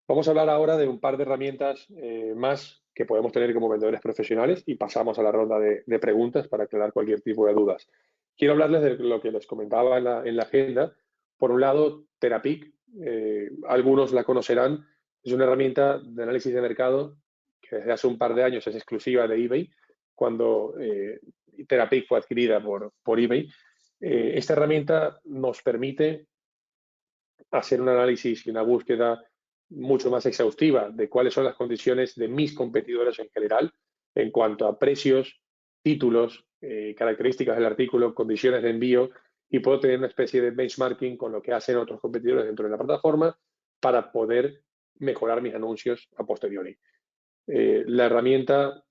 [SPEAKER 2] Vamos a hablar ahora de un par de herramientas más que podemos tener como vendedores profesionales y pasamos a la ronda de preguntas para aclarar cualquier tipo de dudas. Quiero hablarles de lo que les comentaba en la agenda. Por un lado, Terapeak, algunos la conocerán, es una herramienta de análisis de mercado que desde hace un par de años es exclusiva de eBay. Cuando Terapeak fue adquirida por eBay, esta herramienta nos permite hacer un análisis y una búsqueda mucho más exhaustiva de cuáles son las condiciones de mis competidores en general en cuanto a precios, títulos, características del artículo, condiciones de envío, y puedo tener una especie de benchmarking con lo que hacen otros competidores dentro de la plataforma para poder mejorar mis anuncios a posteriori. La herramienta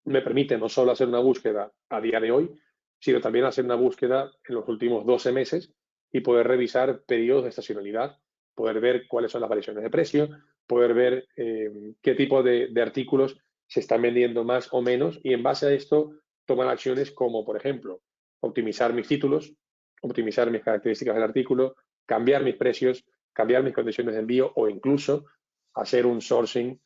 [SPEAKER 2] me permite no solo hacer una búsqueda a día de hoy, sino también hacer una búsqueda en los últimos 12 meses y poder revisar periodos de estacionalidad, poder ver cuáles son las variaciones de precio, poder ver qué tipo de artículos se están vendiendo más o menos, y en base a esto tomar acciones como, por ejemplo, optimizar mis títulos, optimizar mis características del artículo, cambiar mis precios, cambiar mis condiciones de envío o incluso hacer un sourcing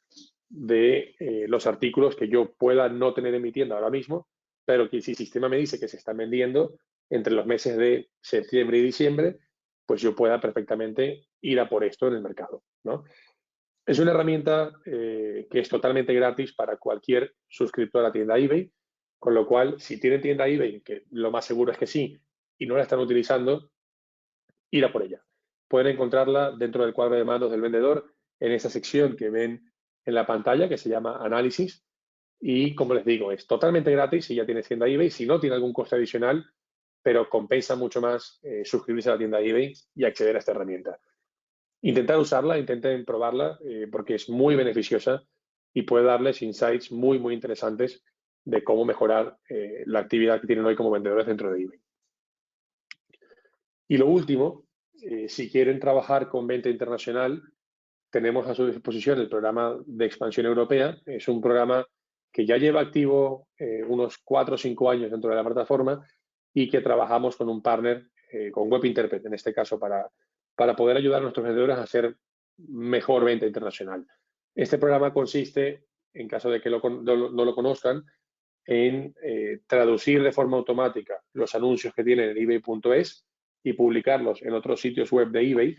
[SPEAKER 2] de los artículos que yo pueda no tener en mi tienda ahora mismo, pero que si el sistema me dice que se están vendiendo entre los meses de septiembre y diciembre, pues yo pueda perfectamente ir a por esto en el mercado, ¿no? Es una herramienta que es totalmente gratis para cualquier suscriptor a la tienda eBay, con lo cual, si tienen tienda eBay, que lo más seguro es que sí, y no la están utilizando, ir a por ella. Pueden encontrarla dentro del cuadro de mandos del vendedor, en esa sección que ven en la pantalla, que se llama Análisis. Y, como les digo, es totalmente gratis si ya tienes tienda eBay, si no tiene algún coste adicional, pero compensa mucho más suscribirse a la tienda eBay y acceder a esta herramienta. Intentar usarla, intenten probarla, porque es muy beneficiosa y puede darles insights muy, muy interesantes de cómo mejorar la actividad que tienen hoy como vendedores dentro de eBay. Y lo último, si quieren trabajar con venta internacional, tenemos a su disposición el programa de expansión europea. Es un programa que ya lleva activo unos 4 o 5 años dentro de la plataforma y que trabajamos con un partner, con WebInterpret, en este caso, para poder ayudar a nuestros vendedores a hacer mejor venta internacional. Este programa consiste, en caso de que no lo conozcan, en traducir de forma automática los anuncios que tienen en ebay.es y publicarlos en otros sitios web de eBay,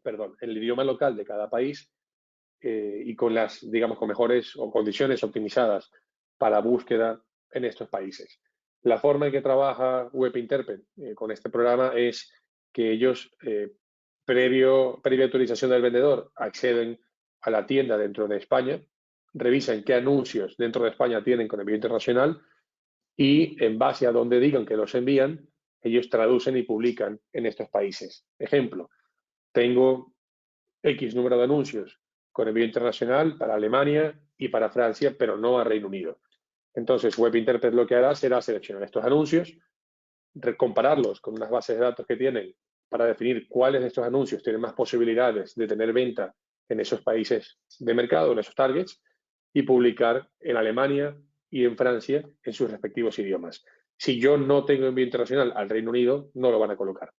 [SPEAKER 2] perdón, en el idioma local de cada país y con las, digamos, con mejores o condiciones optimizadas para búsqueda en estos países. La forma en que trabaja WebInterpret con este programa es que ellos, previa autorización del vendedor, acceden a la tienda dentro de España, revisan qué anuncios dentro de España tienen con envío internacional y en base a donde digan que los envían, ellos traducen y publican en estos países. Ejemplo, tengo X número de anuncios con envío internacional para Alemania y para Francia, pero no a Reino Unido. Entonces, WebInterpret lo que hará será seleccionar estos anuncios, compararlos con unas bases de datos que tienen para definir cuáles de estos anuncios tienen más posibilidades de tener venta en esos países de mercado, en esos targets, y publicar en Alemania y en Francia en sus respectivos idiomas. Si yo no tengo envío internacional al Reino Unido, no lo van a colocar.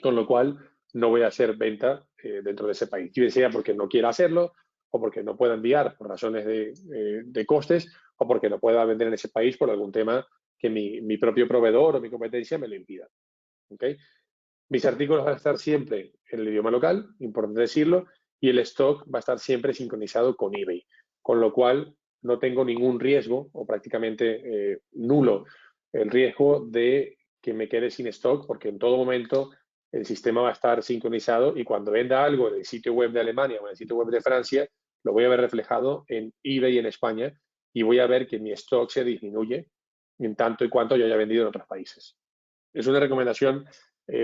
[SPEAKER 2] Con lo cual, no voy a hacer venta dentro de ese país. Bien sea porque no quiera hacerlo, o porque no pueda enviar por razones de costes, o porque no pueda vender en ese país por algún tema que mi propio proveedor o mi competencia me lo impida. ¿Okay? Mis artículos van a estar siempre en el idioma local, importante decirlo, y el stock va a estar siempre sincronizado con eBay. Con lo cual, no tengo ningún riesgo o prácticamente nulo el riesgo de que me quede sin stock, porque en todo momento el sistema va a estar sincronizado y cuando venda algo en el sitio web de Alemania o en el sitio web de Francia, lo voy a ver reflejado en eBay en España y voy a ver que mi stock se disminuye en tanto y cuanto yo haya vendido en otros países. Es una recomendación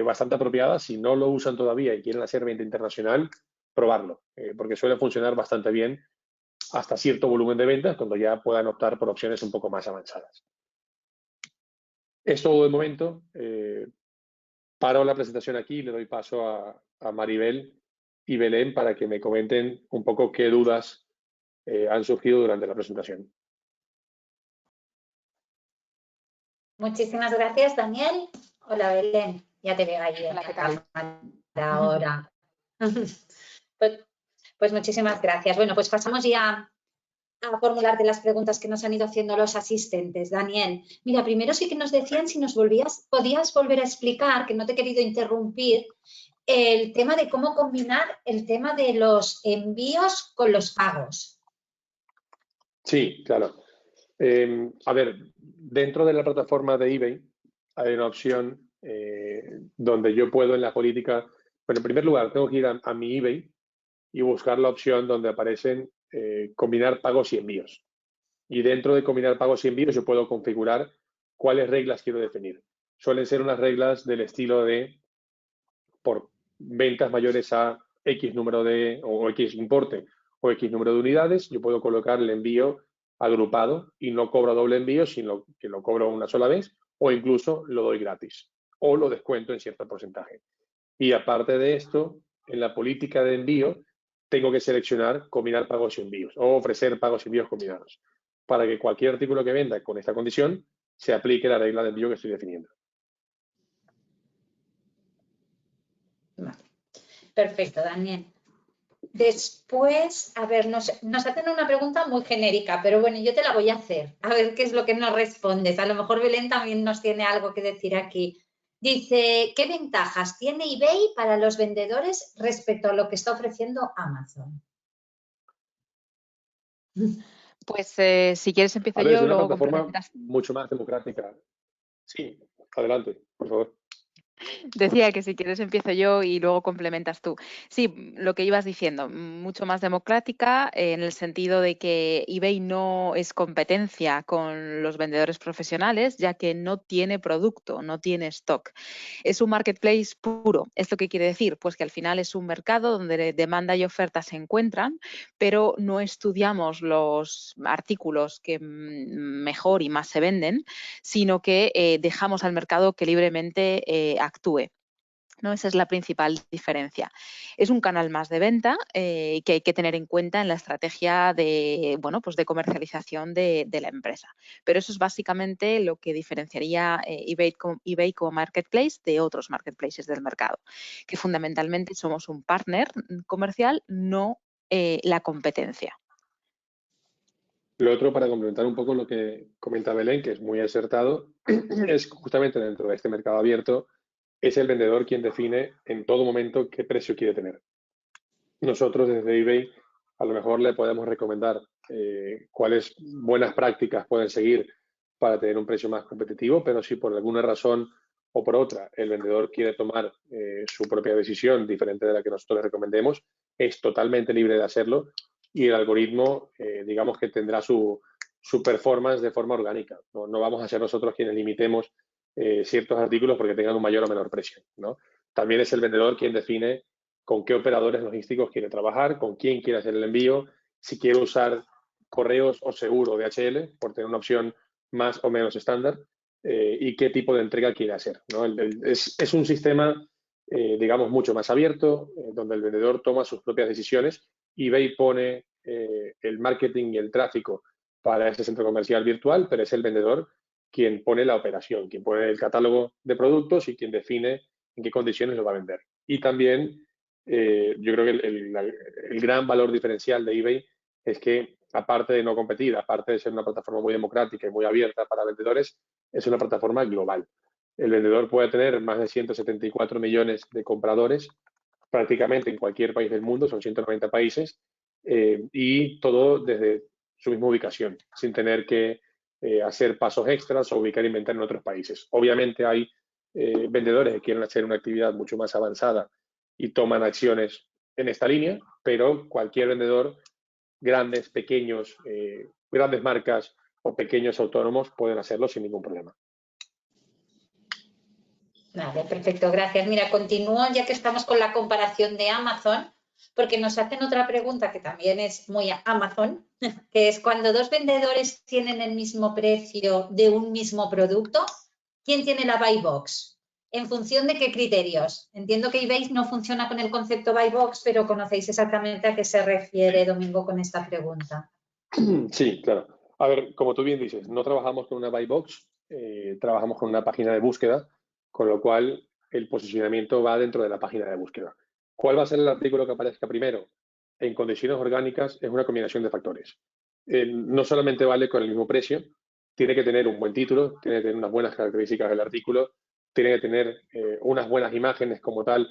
[SPEAKER 2] bastante apropiada. Si no lo usan todavía y quieren hacer venta internacional, probarlo, porque suele funcionar bastante bien hasta cierto volumen de ventas, cuando ya puedan optar por opciones un poco más avanzadas. Es todo de momento. Paro la presentación aquí y le doy paso a Maribel y Belén para que me comenten un poco qué dudas han surgido durante la presentación.
[SPEAKER 1] Muchísimas gracias, Daniel. Hola, Belén. Ya te veo ahí en
[SPEAKER 3] Hola, ¿qué tal?
[SPEAKER 1] ahora. Pues muchísimas gracias. Bueno, pues pasamos ya a formularte las preguntas que nos han ido haciendo los asistentes. Daniel, mira, primero sí que nos decían si nos podías volver a explicar, que no te he querido interrumpir, el tema de cómo combinar el tema de los envíos con los pagos.
[SPEAKER 2] Sí, claro. A ver, dentro de la plataforma de eBay hay una opción donde yo puedo en la política, bueno, en primer lugar tengo que ir a mi eBay y buscar la opción donde aparecen combinar pagos y envíos. Y dentro de combinar pagos y envíos yo puedo configurar cuáles reglas quiero definir. Suelen ser unas reglas del estilo de por ventas mayores a X número de, o X importe, o X número de unidades, yo puedo colocar el envío agrupado y no cobro doble envío, sino que lo cobro una sola vez, o incluso lo doy gratis, o lo descuento en cierto porcentaje. Y aparte de esto, en la política de envío, tengo que seleccionar combinar pagos y envíos, o ofrecer pagos y envíos combinados, para que cualquier artículo que venda con esta condición se aplique la regla de envío que estoy definiendo.
[SPEAKER 1] Perfecto, Daniel. Después, a ver, nos hacen una pregunta muy genérica, pero bueno, yo te la voy a hacer. A ver qué es lo que nos respondes. A lo mejor Belén también nos tiene algo que decir aquí. Dice, ¿qué ventajas tiene eBay para los vendedores respecto a lo que está ofreciendo Amazon?
[SPEAKER 3] Pues si quieres empiezo
[SPEAKER 2] A ver, es
[SPEAKER 3] yo,
[SPEAKER 2] una
[SPEAKER 3] luego
[SPEAKER 2] plataforma
[SPEAKER 3] complementas.
[SPEAKER 2] mucho más democrática. Sí, adelante, por favor.
[SPEAKER 3] Decía que si quieres empiezo yo y luego complementas tú. Sí, lo que ibas diciendo, mucho más democrática en el sentido de que eBay no es competencia con los vendedores profesionales, ya que no tiene producto, no tiene stock. Es un marketplace puro. ¿Esto qué quiere decir? Pues que al final es un mercado donde demanda y oferta se encuentran, pero no estudiamos los artículos que mejor y más se venden, sino que dejamos al mercado que libremente actúe. ¿No? Esa es la principal diferencia. Es un canal más de venta que hay que tener en cuenta en la estrategia de, bueno, pues de comercialización de la empresa. Pero eso es básicamente lo que diferenciaría eBay como marketplace de otros marketplaces del mercado, que fundamentalmente somos un partner comercial, no la competencia.
[SPEAKER 2] Lo otro, para complementar un poco lo que comenta Belén, que es muy acertado, es justamente dentro de este mercado abierto, es el vendedor quien define en todo momento qué precio quiere tener. Nosotros desde eBay a lo mejor le podemos recomendar cuáles buenas prácticas pueden seguir para tener un precio más competitivo, pero si por alguna razón o por otra el vendedor quiere tomar su propia decisión diferente de la que nosotros le recomendemos, es totalmente libre de hacerlo y el algoritmo, digamos que tendrá su performance de forma orgánica. No vamos a ser nosotros quienes limitemos ciertos artículos porque tengan un mayor o menor precio, ¿no? También es el vendedor quien define con qué operadores logísticos quiere trabajar, con quién quiere hacer el envío, si quiere usar correos o seguro DHL, por tener una opción más o menos estándar, y qué tipo de entrega quiere hacer, ¿no? Es un sistema, digamos, mucho más abierto, donde el vendedor toma sus propias decisiones. eBay pone el marketing y el tráfico para ese centro comercial virtual, pero es el vendedor quien pone la operación, quien pone el catálogo de productos y quien define en qué condiciones lo va a vender. Y también yo creo que el gran valor diferencial de eBay es que, aparte de no competir, aparte de ser una plataforma muy democrática y muy abierta para vendedores, es una plataforma global. El vendedor puede tener más de 174 millones de compradores prácticamente en cualquier país del mundo, son 190 países, y todo desde su misma ubicación, sin tener que hacer pasos extras o ubicar inventario en otros países. Obviamente hay vendedores que quieren hacer una actividad mucho más avanzada y toman acciones en esta línea, pero cualquier vendedor, grandes, pequeños, grandes marcas o pequeños autónomos pueden hacerlo sin ningún problema.
[SPEAKER 1] Vale, perfecto, gracias. Mira, continúo ya que estamos con la comparación de Amazon, porque nos hacen otra pregunta que también es muy Amazon, que es cuando dos vendedores tienen el mismo precio de un mismo producto, ¿quién tiene la buy box? ¿En función de qué criterios? Entiendo que eBay no funciona con el concepto buy box, pero conocéis exactamente a qué se refiere Domingo con esta pregunta.
[SPEAKER 2] Sí, claro. A ver, como tú bien dices, no trabajamos con una buy box, trabajamos con una página de búsqueda, con lo cual el posicionamiento va dentro de la página de búsqueda. ¿Cuál va a ser el artículo que aparezca primero? En condiciones orgánicas es una combinación de factores. No solamente vale con el mismo precio, tiene que tener un buen título, tiene que tener unas buenas características del artículo, tiene que tener unas buenas imágenes como tal,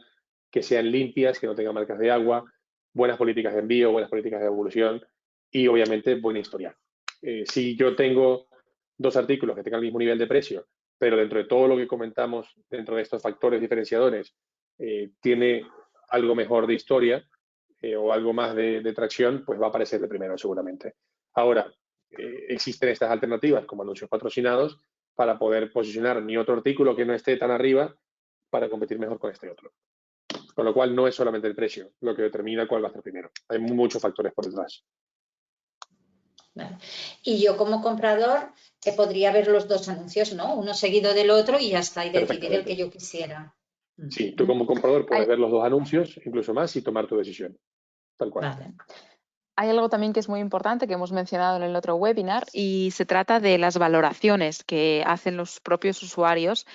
[SPEAKER 2] que sean limpias, que no tengan marcas de agua, buenas políticas de envío, buenas políticas de devolución y obviamente buena historia. Si yo tengo dos artículos que tengan el mismo nivel de precio, pero dentro de todo lo que comentamos, dentro de estos factores diferenciadores, tiene algo mejor de historia o algo más de tracción, pues va a aparecer de primero seguramente. Ahora, existen estas alternativas como anuncios patrocinados para poder posicionar mi otro artículo que no esté tan arriba para competir mejor con este otro. Con lo cual no es solamente el precio lo que determina cuál va a ser primero. Hay muchos factores por detrás.
[SPEAKER 1] Vale. Y yo como comprador podría ver los dos anuncios, ¿no? Uno seguido del otro y ya está, y decidir el que yo quisiera.
[SPEAKER 2] Sí, tú como comprador puedes ver los dos anuncios, incluso más, y tomar tu decisión. Tal cual.
[SPEAKER 1] Vale.
[SPEAKER 3] Hay algo también que es muy importante que hemos mencionado en el otro webinar y se trata de las valoraciones que hacen los propios usuarios,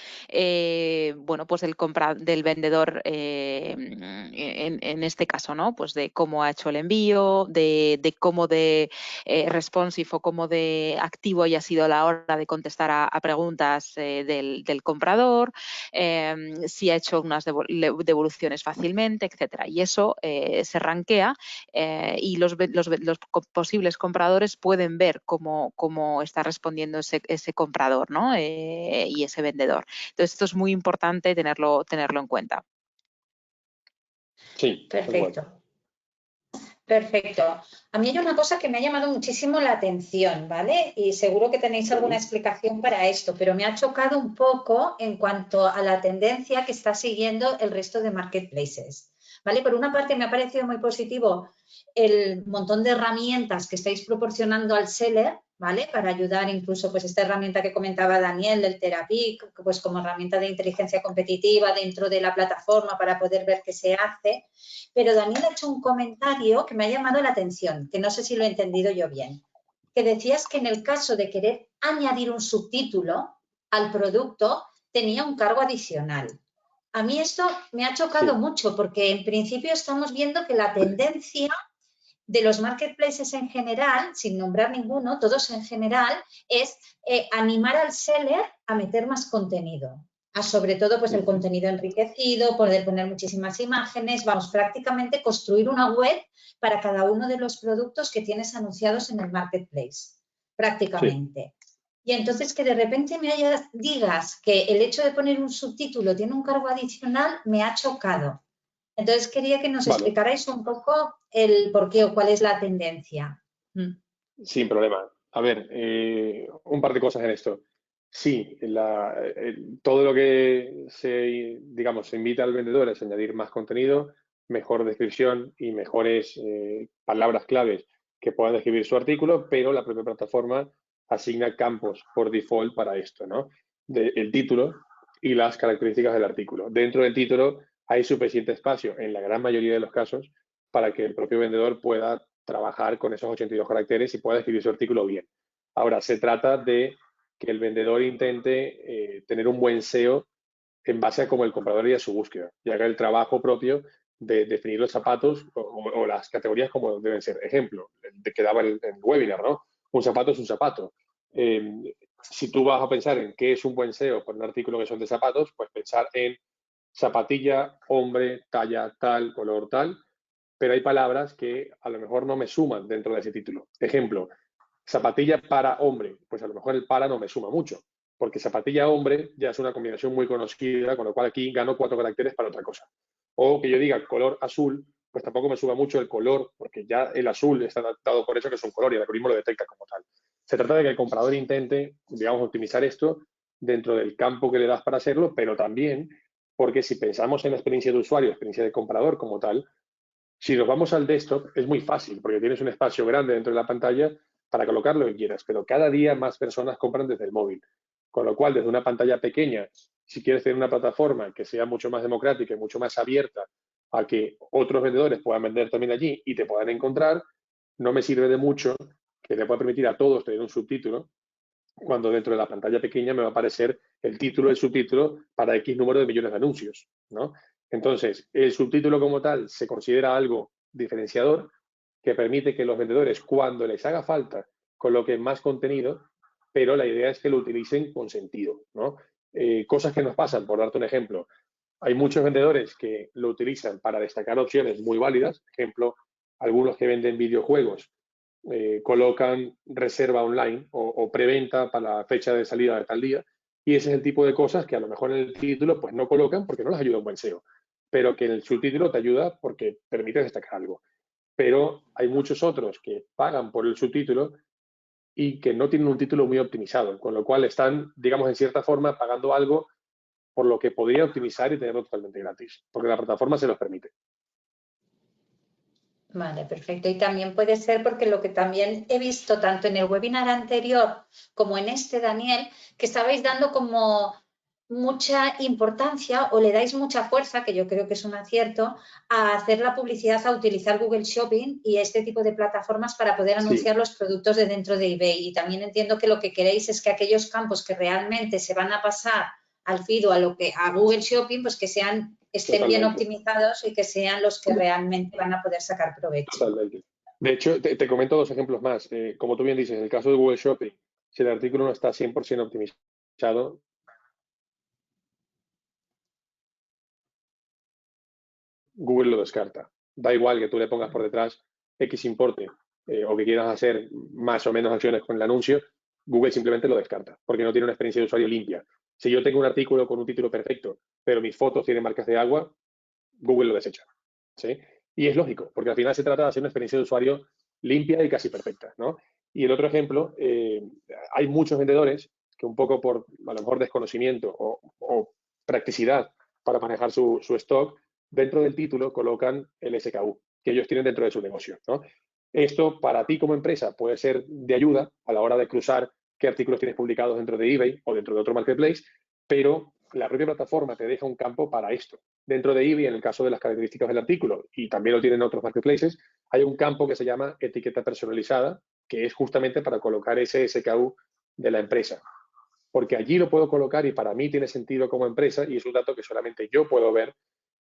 [SPEAKER 3] bueno, pues del vendedor en este caso, ¿no? Pues de cómo ha hecho el envío, de cómo de responsive o cómo de activo haya sido la hora de contestar a preguntas del comprador, si ha hecho unas devoluciones fácilmente, etcétera. Y eso se rankea y los posibles compradores pueden ver cómo está respondiendo ese comprador, ¿no? Y ese vendedor. Entonces, esto es muy importante tenerlo en cuenta.
[SPEAKER 2] Sí,
[SPEAKER 1] perfecto. Perfecto. A mí hay una cosa que me ha llamado muchísimo la atención, ¿vale? Y seguro que tenéis alguna explicación para esto, pero me ha chocado un poco en cuanto a la tendencia que está siguiendo el resto de marketplaces, ¿vale? Por una parte me ha parecido muy positivo el montón de herramientas que estáis proporcionando al seller, ¿vale? Para ayudar incluso, pues, esta herramienta que comentaba Daniel, el Therapy, pues como herramienta de inteligencia competitiva dentro de la plataforma para poder ver qué se hace. Pero Daniel ha hecho un comentario que me ha llamado la atención, que no sé si lo he entendido yo bien, que decías que en el caso de querer añadir un subtítulo al producto, tenía un cargo adicional. A mí esto me ha chocado mucho porque en principio estamos viendo que la tendencia de los marketplaces en general, sin nombrar ninguno, todos en general, es animar al seller a meter más contenido. Sobre todo, pues el contenido enriquecido, poder poner muchísimas imágenes, vamos, prácticamente construir una web para cada uno de los productos que tienes anunciados en el marketplace, prácticamente. Sí. Y entonces que de repente digas que el hecho de poner un subtítulo tiene un cargo adicional, me ha chocado. Entonces quería que nos explicarais un poco el por qué o cuál es la tendencia.
[SPEAKER 2] Sin problema. A ver, un par de cosas en esto. Sí, todo lo que se invita al vendedor es añadir más contenido, mejor descripción y mejores palabras claves que puedan describir su artículo, pero la propia plataforma asigna campos por default para esto, ¿no? El título y las características del artículo. Dentro del título hay suficiente espacio, en la gran mayoría de los casos, para que el propio vendedor pueda trabajar con esos 82 caracteres y pueda escribir su artículo bien. Ahora, se trata de que el vendedor intente tener un buen SEO en base a cómo el comprador y a su búsqueda y haga el trabajo propio de definir los zapatos o las categorías como deben ser. Ejemplo, de que daba el webinar, ¿no? Un zapato es un zapato. Si tú vas a pensar en qué es un buen SEO por un artículo que son de zapatos, pues pensar en zapatilla, hombre, talla tal, color tal, pero hay palabras que a lo mejor no me suman dentro de ese título. Ejemplo, Zapatilla para hombre, pues a lo mejor el para no me suma mucho, porque zapatilla hombre ya es una combinación muy conocida, con lo cual aquí gano 4 caracteres para otra cosa. O que yo diga color azul, pues tampoco me suma mucho el color, porque ya el azul está adaptado por eso que es un color y el algoritmo lo detecta como tal. Se trata de que el comprador intente, digamos, optimizar esto dentro del campo que le das para hacerlo, pero también porque si pensamos en la experiencia de usuario, experiencia de comprador como tal, si nos vamos al desktop es muy fácil porque tienes un espacio grande dentro de la pantalla para colocar lo que quieras, pero cada día más personas compran desde el móvil. Con lo cual, desde una pantalla pequeña, si quieres tener una plataforma que sea mucho más democrática y mucho más abierta a que otros vendedores puedan vender también allí y te puedan encontrar, no me sirve de mucho que le pueda permitir a todos tener un subtítulo cuando dentro de la pantalla pequeña me va a aparecer el título, el subtítulo para X número de millones de anuncios, ¿no? Entonces, el subtítulo como tal se considera algo diferenciador que permite que los vendedores, cuando les haga falta, coloquen más contenido, pero la idea es que lo utilicen con sentido, ¿no? Cosas que nos pasan, por darte un ejemplo, hay muchos vendedores que lo utilizan para destacar opciones muy válidas, ejemplo, algunos que venden videojuegos colocan reserva online o preventa para la fecha de salida de tal día, y ese es el tipo de cosas que a lo mejor en el título pues no colocan porque no les ayuda un buen SEO, pero que en el subtítulo te ayuda porque permite destacar algo. Pero hay muchos otros que pagan por el subtítulo y que no tienen un título muy optimizado, con lo cual están, digamos, en cierta forma pagando algo por lo que podría optimizar y tenerlo totalmente gratis, porque la plataforma se los permite.
[SPEAKER 1] Vale, perfecto. Y también puede ser porque lo que también he visto tanto en el webinar anterior como en este, Daniel, que estabais dando como mucha importancia o le dais mucha fuerza, que yo creo que es un acierto, a hacer la publicidad, a utilizar Google Shopping y este tipo de plataformas para poder anunciar
[SPEAKER 2] Sí,
[SPEAKER 1] los productos de dentro de eBay. Y también entiendo que lo que queréis es que aquellos campos que realmente se van a pasar al feed o a Google Shopping, pues que estén bien
[SPEAKER 2] totalmente.
[SPEAKER 1] optimizados y que sean los que realmente van a poder sacar provecho.
[SPEAKER 2] Totalmente. De hecho, te comento 2 ejemplos más. Como tú bien dices, en el caso de Google Shopping, si el artículo no está 100% optimizado, Google lo descarta. Da igual que tú le pongas por detrás X importe o que quieras hacer más o menos acciones con el anuncio, Google simplemente lo descarta porque no tiene una experiencia de usuario limpia. Si yo tengo un artículo con un título perfecto, pero mis fotos tienen marcas de agua, Google lo desecha. ¿Sí? Y es lógico, porque al final se trata de hacer una experiencia de usuario limpia y casi perfecta, ¿no? Y el otro ejemplo, hay muchos vendedores que un poco por a lo mejor desconocimiento o practicidad para manejar su stock, dentro del título colocan el SKU que ellos tienen dentro de su negocio, ¿no? Esto para ti como empresa puede ser de ayuda a la hora de cruzar qué artículos tienes publicados dentro de eBay o dentro de otro marketplace, pero la propia plataforma te deja un campo para esto. Dentro de eBay, en el caso de las características del artículo, y también lo tienen otros marketplaces, hay un campo que se llama etiqueta personalizada, que es justamente para colocar ese SKU de la empresa. Porque allí lo puedo colocar y para mí tiene sentido como empresa y es un dato que solamente yo puedo ver,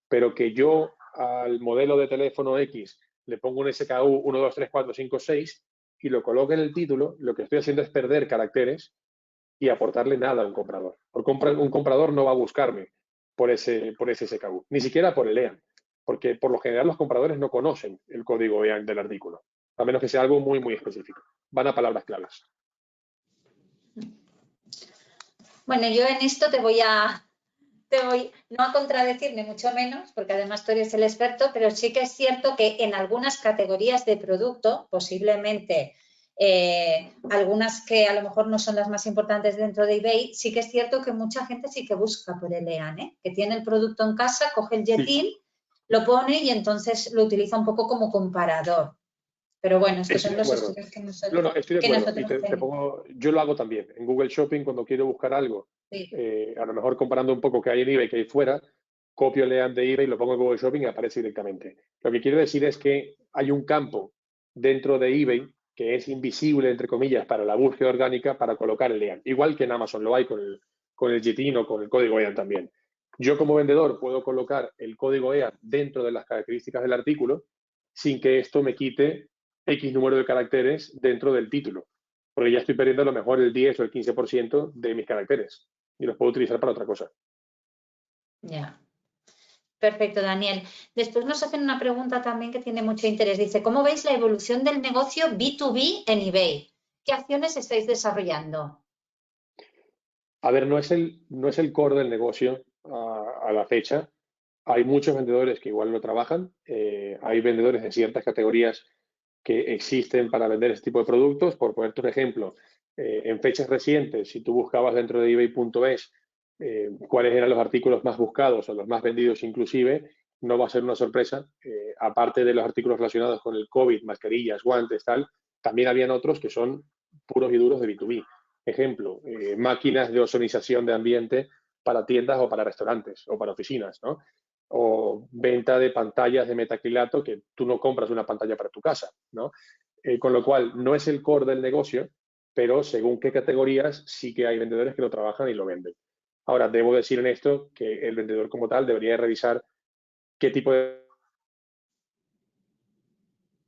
[SPEAKER 2] pero que yo al modelo de teléfono X le pongo un SKU 1, 2, 3, 4, 5, 6 y lo coloque en el título, lo que estoy haciendo es perder caracteres y aportarle nada a un comprador. Un comprador no va a buscarme por ese SKU, ni siquiera por el EAN, porque por lo general los compradores no conocen el código EAN del artículo, a menos que sea algo muy, muy específico. Van a palabras claves.
[SPEAKER 1] Bueno, yo en esto no a contradecir ni mucho menos, porque además tú eres el experto, pero sí que es cierto que en algunas categorías de producto, posiblemente algunas que a lo mejor no son las más importantes dentro de eBay, sí que es cierto que mucha gente sí que busca por el EAN, que tiene el producto en casa, coge el Yetin, lo pone y entonces lo utiliza un poco como comparador. Pero bueno, estos
[SPEAKER 2] Estoy
[SPEAKER 1] son
[SPEAKER 2] de
[SPEAKER 1] los
[SPEAKER 2] acuerdo.
[SPEAKER 1] estudios
[SPEAKER 2] No, estoy de
[SPEAKER 1] que
[SPEAKER 2] acuerdo. Y
[SPEAKER 1] nosotros tenemos.
[SPEAKER 2] yo lo hago también. En Google Shopping, cuando quiero buscar algo,
[SPEAKER 1] Sí.
[SPEAKER 2] a lo mejor comparando un poco que hay en eBay, que hay fuera, copio el EAN de eBay, lo pongo en Google Shopping y aparece directamente. Lo que quiero decir es que hay un campo dentro de eBay que es invisible, entre comillas, para la búsqueda orgánica para colocar el EAN. Igual que en Amazon lo hay con el GTIN o con el código EAN también. Yo como vendedor puedo colocar el código EAN dentro de las características del artículo sin que esto me quite X número de caracteres dentro del título, porque ya estoy perdiendo a lo mejor el 10 o el 15% de mis caracteres y los puedo utilizar para otra cosa.
[SPEAKER 1] Ya. Perfecto, Daniel. Después nos hacen una pregunta también que tiene mucho interés. Dice, ¿cómo veis la evolución del negocio B2B en eBay? ¿Qué acciones estáis desarrollando?
[SPEAKER 2] A ver, no es el core del negocio a la fecha. Hay muchos vendedores que igual lo trabajan. Hay vendedores de ciertas categorías que existen para vender este tipo de productos. Por ponerte un ejemplo, en fechas recientes, si tú buscabas dentro de ebay.es cuáles eran los artículos más buscados o los más vendidos inclusive, no va a ser una sorpresa. Aparte de los artículos relacionados con el COVID, mascarillas, guantes, tal, también habían otros que son puros y duros de B2B. Ejemplo, máquinas de ozonización de ambiente para tiendas o para restaurantes o para oficinas, ¿no? O venta de pantallas de metacrilato que tú no compras una pantalla para tu casa, ¿no? Con lo cual, no es el core del negocio, pero según qué categorías sí que hay vendedores que lo trabajan y lo venden. Ahora, debo decir en esto que el vendedor como tal debería revisar qué tipo de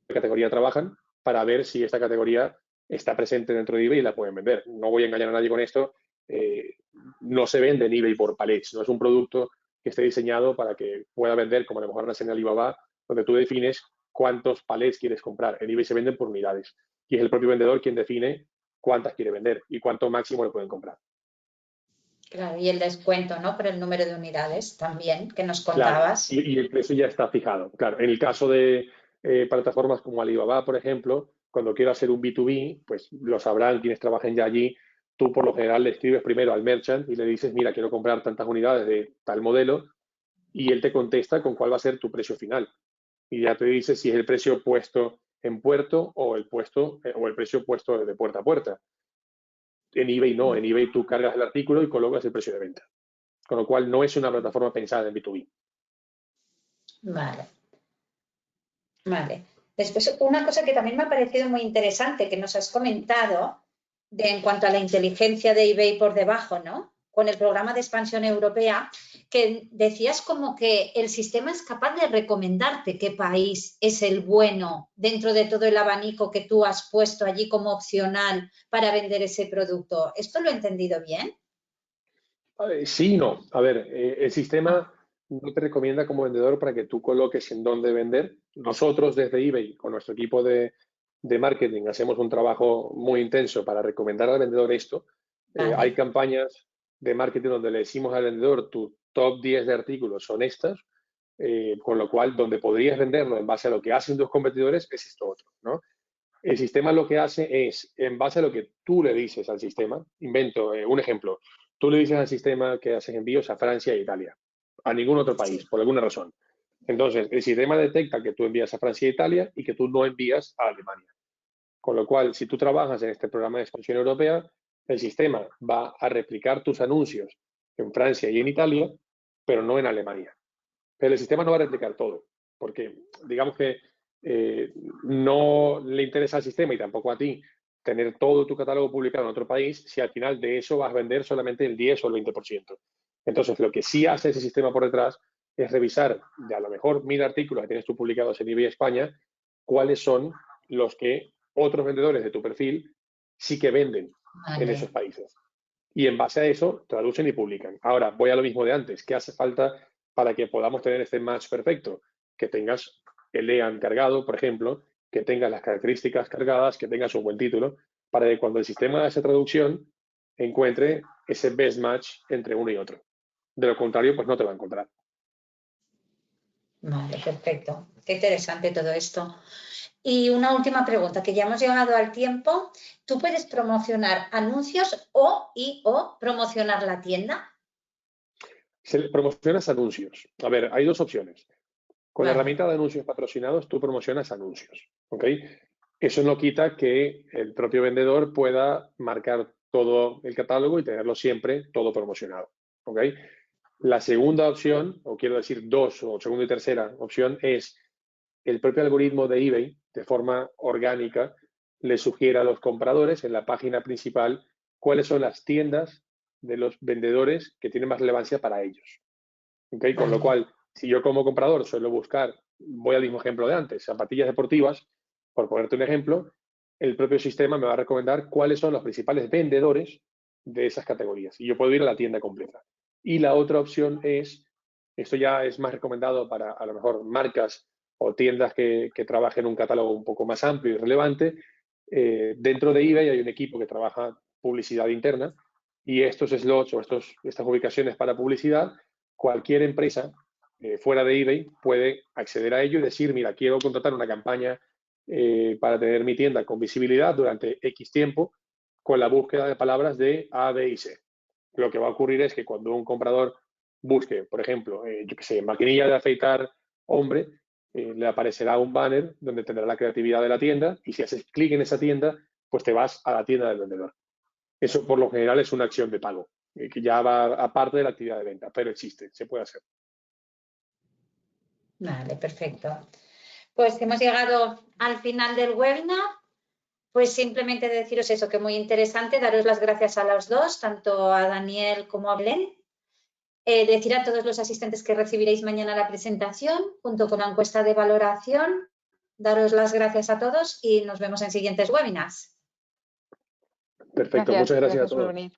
[SPEAKER 2] categoría trabajan para ver si esta categoría está presente dentro de eBay y la pueden vender. No voy a engañar a nadie con esto. No se vende en eBay por palets, no es un producto que esté diseñado para que pueda vender, como a lo mejor en Alibaba, donde tú defines cuántos palets quieres comprar. En eBay se venden por unidades y es el propio vendedor quien define cuántas quiere vender y cuánto máximo le pueden comprar.
[SPEAKER 1] Claro, y el descuento, ¿no? Por el número de unidades también, que nos
[SPEAKER 2] Claro,
[SPEAKER 1] contabas.
[SPEAKER 2] y el precio ya está fijado. Claro, en el caso de plataformas como Alibaba, por ejemplo, cuando quiero hacer un B2B, pues lo sabrán quienes trabajen ya allí. Tú por lo general le escribes primero al merchant y le dices, mira, quiero comprar tantas unidades de tal modelo, y él te contesta con cuál va a ser tu precio final. Y ya te dice si es el precio puesto en puerto o el precio puesto de puerta a puerta. En eBay no, en eBay tú cargas el artículo y colocas el precio de venta. Con lo cual no es una plataforma pensada en B2B.
[SPEAKER 1] Vale, vale. Después, una cosa que también me ha parecido muy interesante que nos has comentado en cuanto a la inteligencia de eBay por debajo, ¿no? Con el programa de expansión europea, que decías como que el sistema es capaz de recomendarte qué país es el bueno dentro de todo el abanico que tú has puesto allí como opcional para vender ese producto. ¿Esto lo he entendido bien?
[SPEAKER 2] Sí y no. A ver, el
[SPEAKER 1] Ah,
[SPEAKER 2] sistema no te recomienda como vendedor para que tú coloques en dónde vender. Nosotros desde eBay, con nuestro equipo de marketing, hacemos un trabajo muy intenso para recomendar al vendedor esto. Hay
[SPEAKER 1] vale,
[SPEAKER 2] campañas de marketing donde le decimos al vendedor, tu top 10 de artículos son estas, con lo cual donde podrías venderlo en base a lo que hacen tus competidores es esto otro, ¿no? El sistema lo que hace es, en base a lo que tú le dices al sistema, invento un ejemplo, tú le dices al sistema que haces envíos a Francia e Italia, a ningún otro país,
[SPEAKER 1] sí,
[SPEAKER 2] por alguna razón. Entonces, el sistema detecta que tú envías a Francia e Italia y que tú no envías a Alemania. Con lo cual, si tú trabajas en este programa de expansión europea, el sistema va a replicar tus anuncios en Francia y en Italia, pero no en Alemania. Pero el sistema no va a replicar todo, porque digamos que no le interesa al sistema y tampoco a ti tener todo tu catálogo publicado en otro país si al final de eso vas a vender solamente el 10 o el 20%. Entonces, lo que sí hace ese sistema por detrás es revisar de a lo mejor 1000 artículos que tienes tú publicados en eBay España, cuáles son los que otros vendedores de tu perfil sí que venden en esos
[SPEAKER 1] vale.
[SPEAKER 2] países. Y en base a eso traducen y publican. Ahora, voy a lo mismo de antes. ¿Qué hace falta para que podamos tener este match perfecto? Que tengas el EAN cargado, por ejemplo, que tengas las características cargadas, que tengas un buen título, para que cuando el sistema hace traducción encuentre ese best match entre uno y otro. De lo contrario, pues no te va a encontrar.
[SPEAKER 1] Vale, perfecto. Qué interesante todo esto. Y una última pregunta, que ya hemos llegado al tiempo. ¿Tú puedes promocionar anuncios o promocionar la tienda?
[SPEAKER 2] Promocionas anuncios. A ver, hay dos opciones. Con la
[SPEAKER 1] Vale,
[SPEAKER 2] herramienta de anuncios patrocinados, tú promocionas anuncios. ¿Ok? Eso no quita que el propio vendedor pueda marcar todo el catálogo y tenerlo siempre todo promocionado. ¿Ok? La segunda opción, o quiero decir dos, o segunda y tercera opción, es el propio algoritmo de eBay, de forma orgánica, le sugiere a los compradores en la página principal cuáles son las tiendas de los vendedores que tienen más relevancia para ellos. ¿Okay? Con lo
[SPEAKER 1] vale,
[SPEAKER 2] cual, si yo como comprador suelo buscar, voy al mismo ejemplo de antes, zapatillas deportivas, por ponerte un ejemplo, el propio sistema me va a recomendar cuáles son los principales vendedores de esas categorías y yo puedo ir a la tienda completa. Y la otra opción es, esto ya es más recomendado para a lo mejor marcas o tiendas que trabajen un catálogo un poco más amplio y relevante, dentro de eBay hay un equipo que trabaja publicidad interna y estos slots o estas ubicaciones para publicidad, cualquier empresa fuera de eBay puede acceder a ello y decir, mira, quiero contratar una campaña para tener mi tienda con visibilidad durante X tiempo con la búsqueda de palabras de A, B y C. Lo que va a ocurrir es que cuando un comprador busque, por ejemplo, yo qué sé, maquinilla de afeitar hombre, le aparecerá un banner donde tendrá la creatividad de la tienda y si haces clic en esa tienda, pues te vas a la tienda del vendedor. Eso por lo general es una acción de pago, que ya va aparte de la actividad de venta, pero existe, se puede hacer.
[SPEAKER 1] Vale, perfecto. Pues hemos llegado al final del webinar. Pues simplemente deciros eso, que muy interesante, daros las gracias a los dos, tanto a Daniel como a Belén. Decir a todos los asistentes que recibiréis mañana la presentación, junto con la encuesta de valoración. Daros las gracias a todos y nos vemos en siguientes webinars.
[SPEAKER 2] Perfecto, muchas gracias a todos.
[SPEAKER 3] por venir.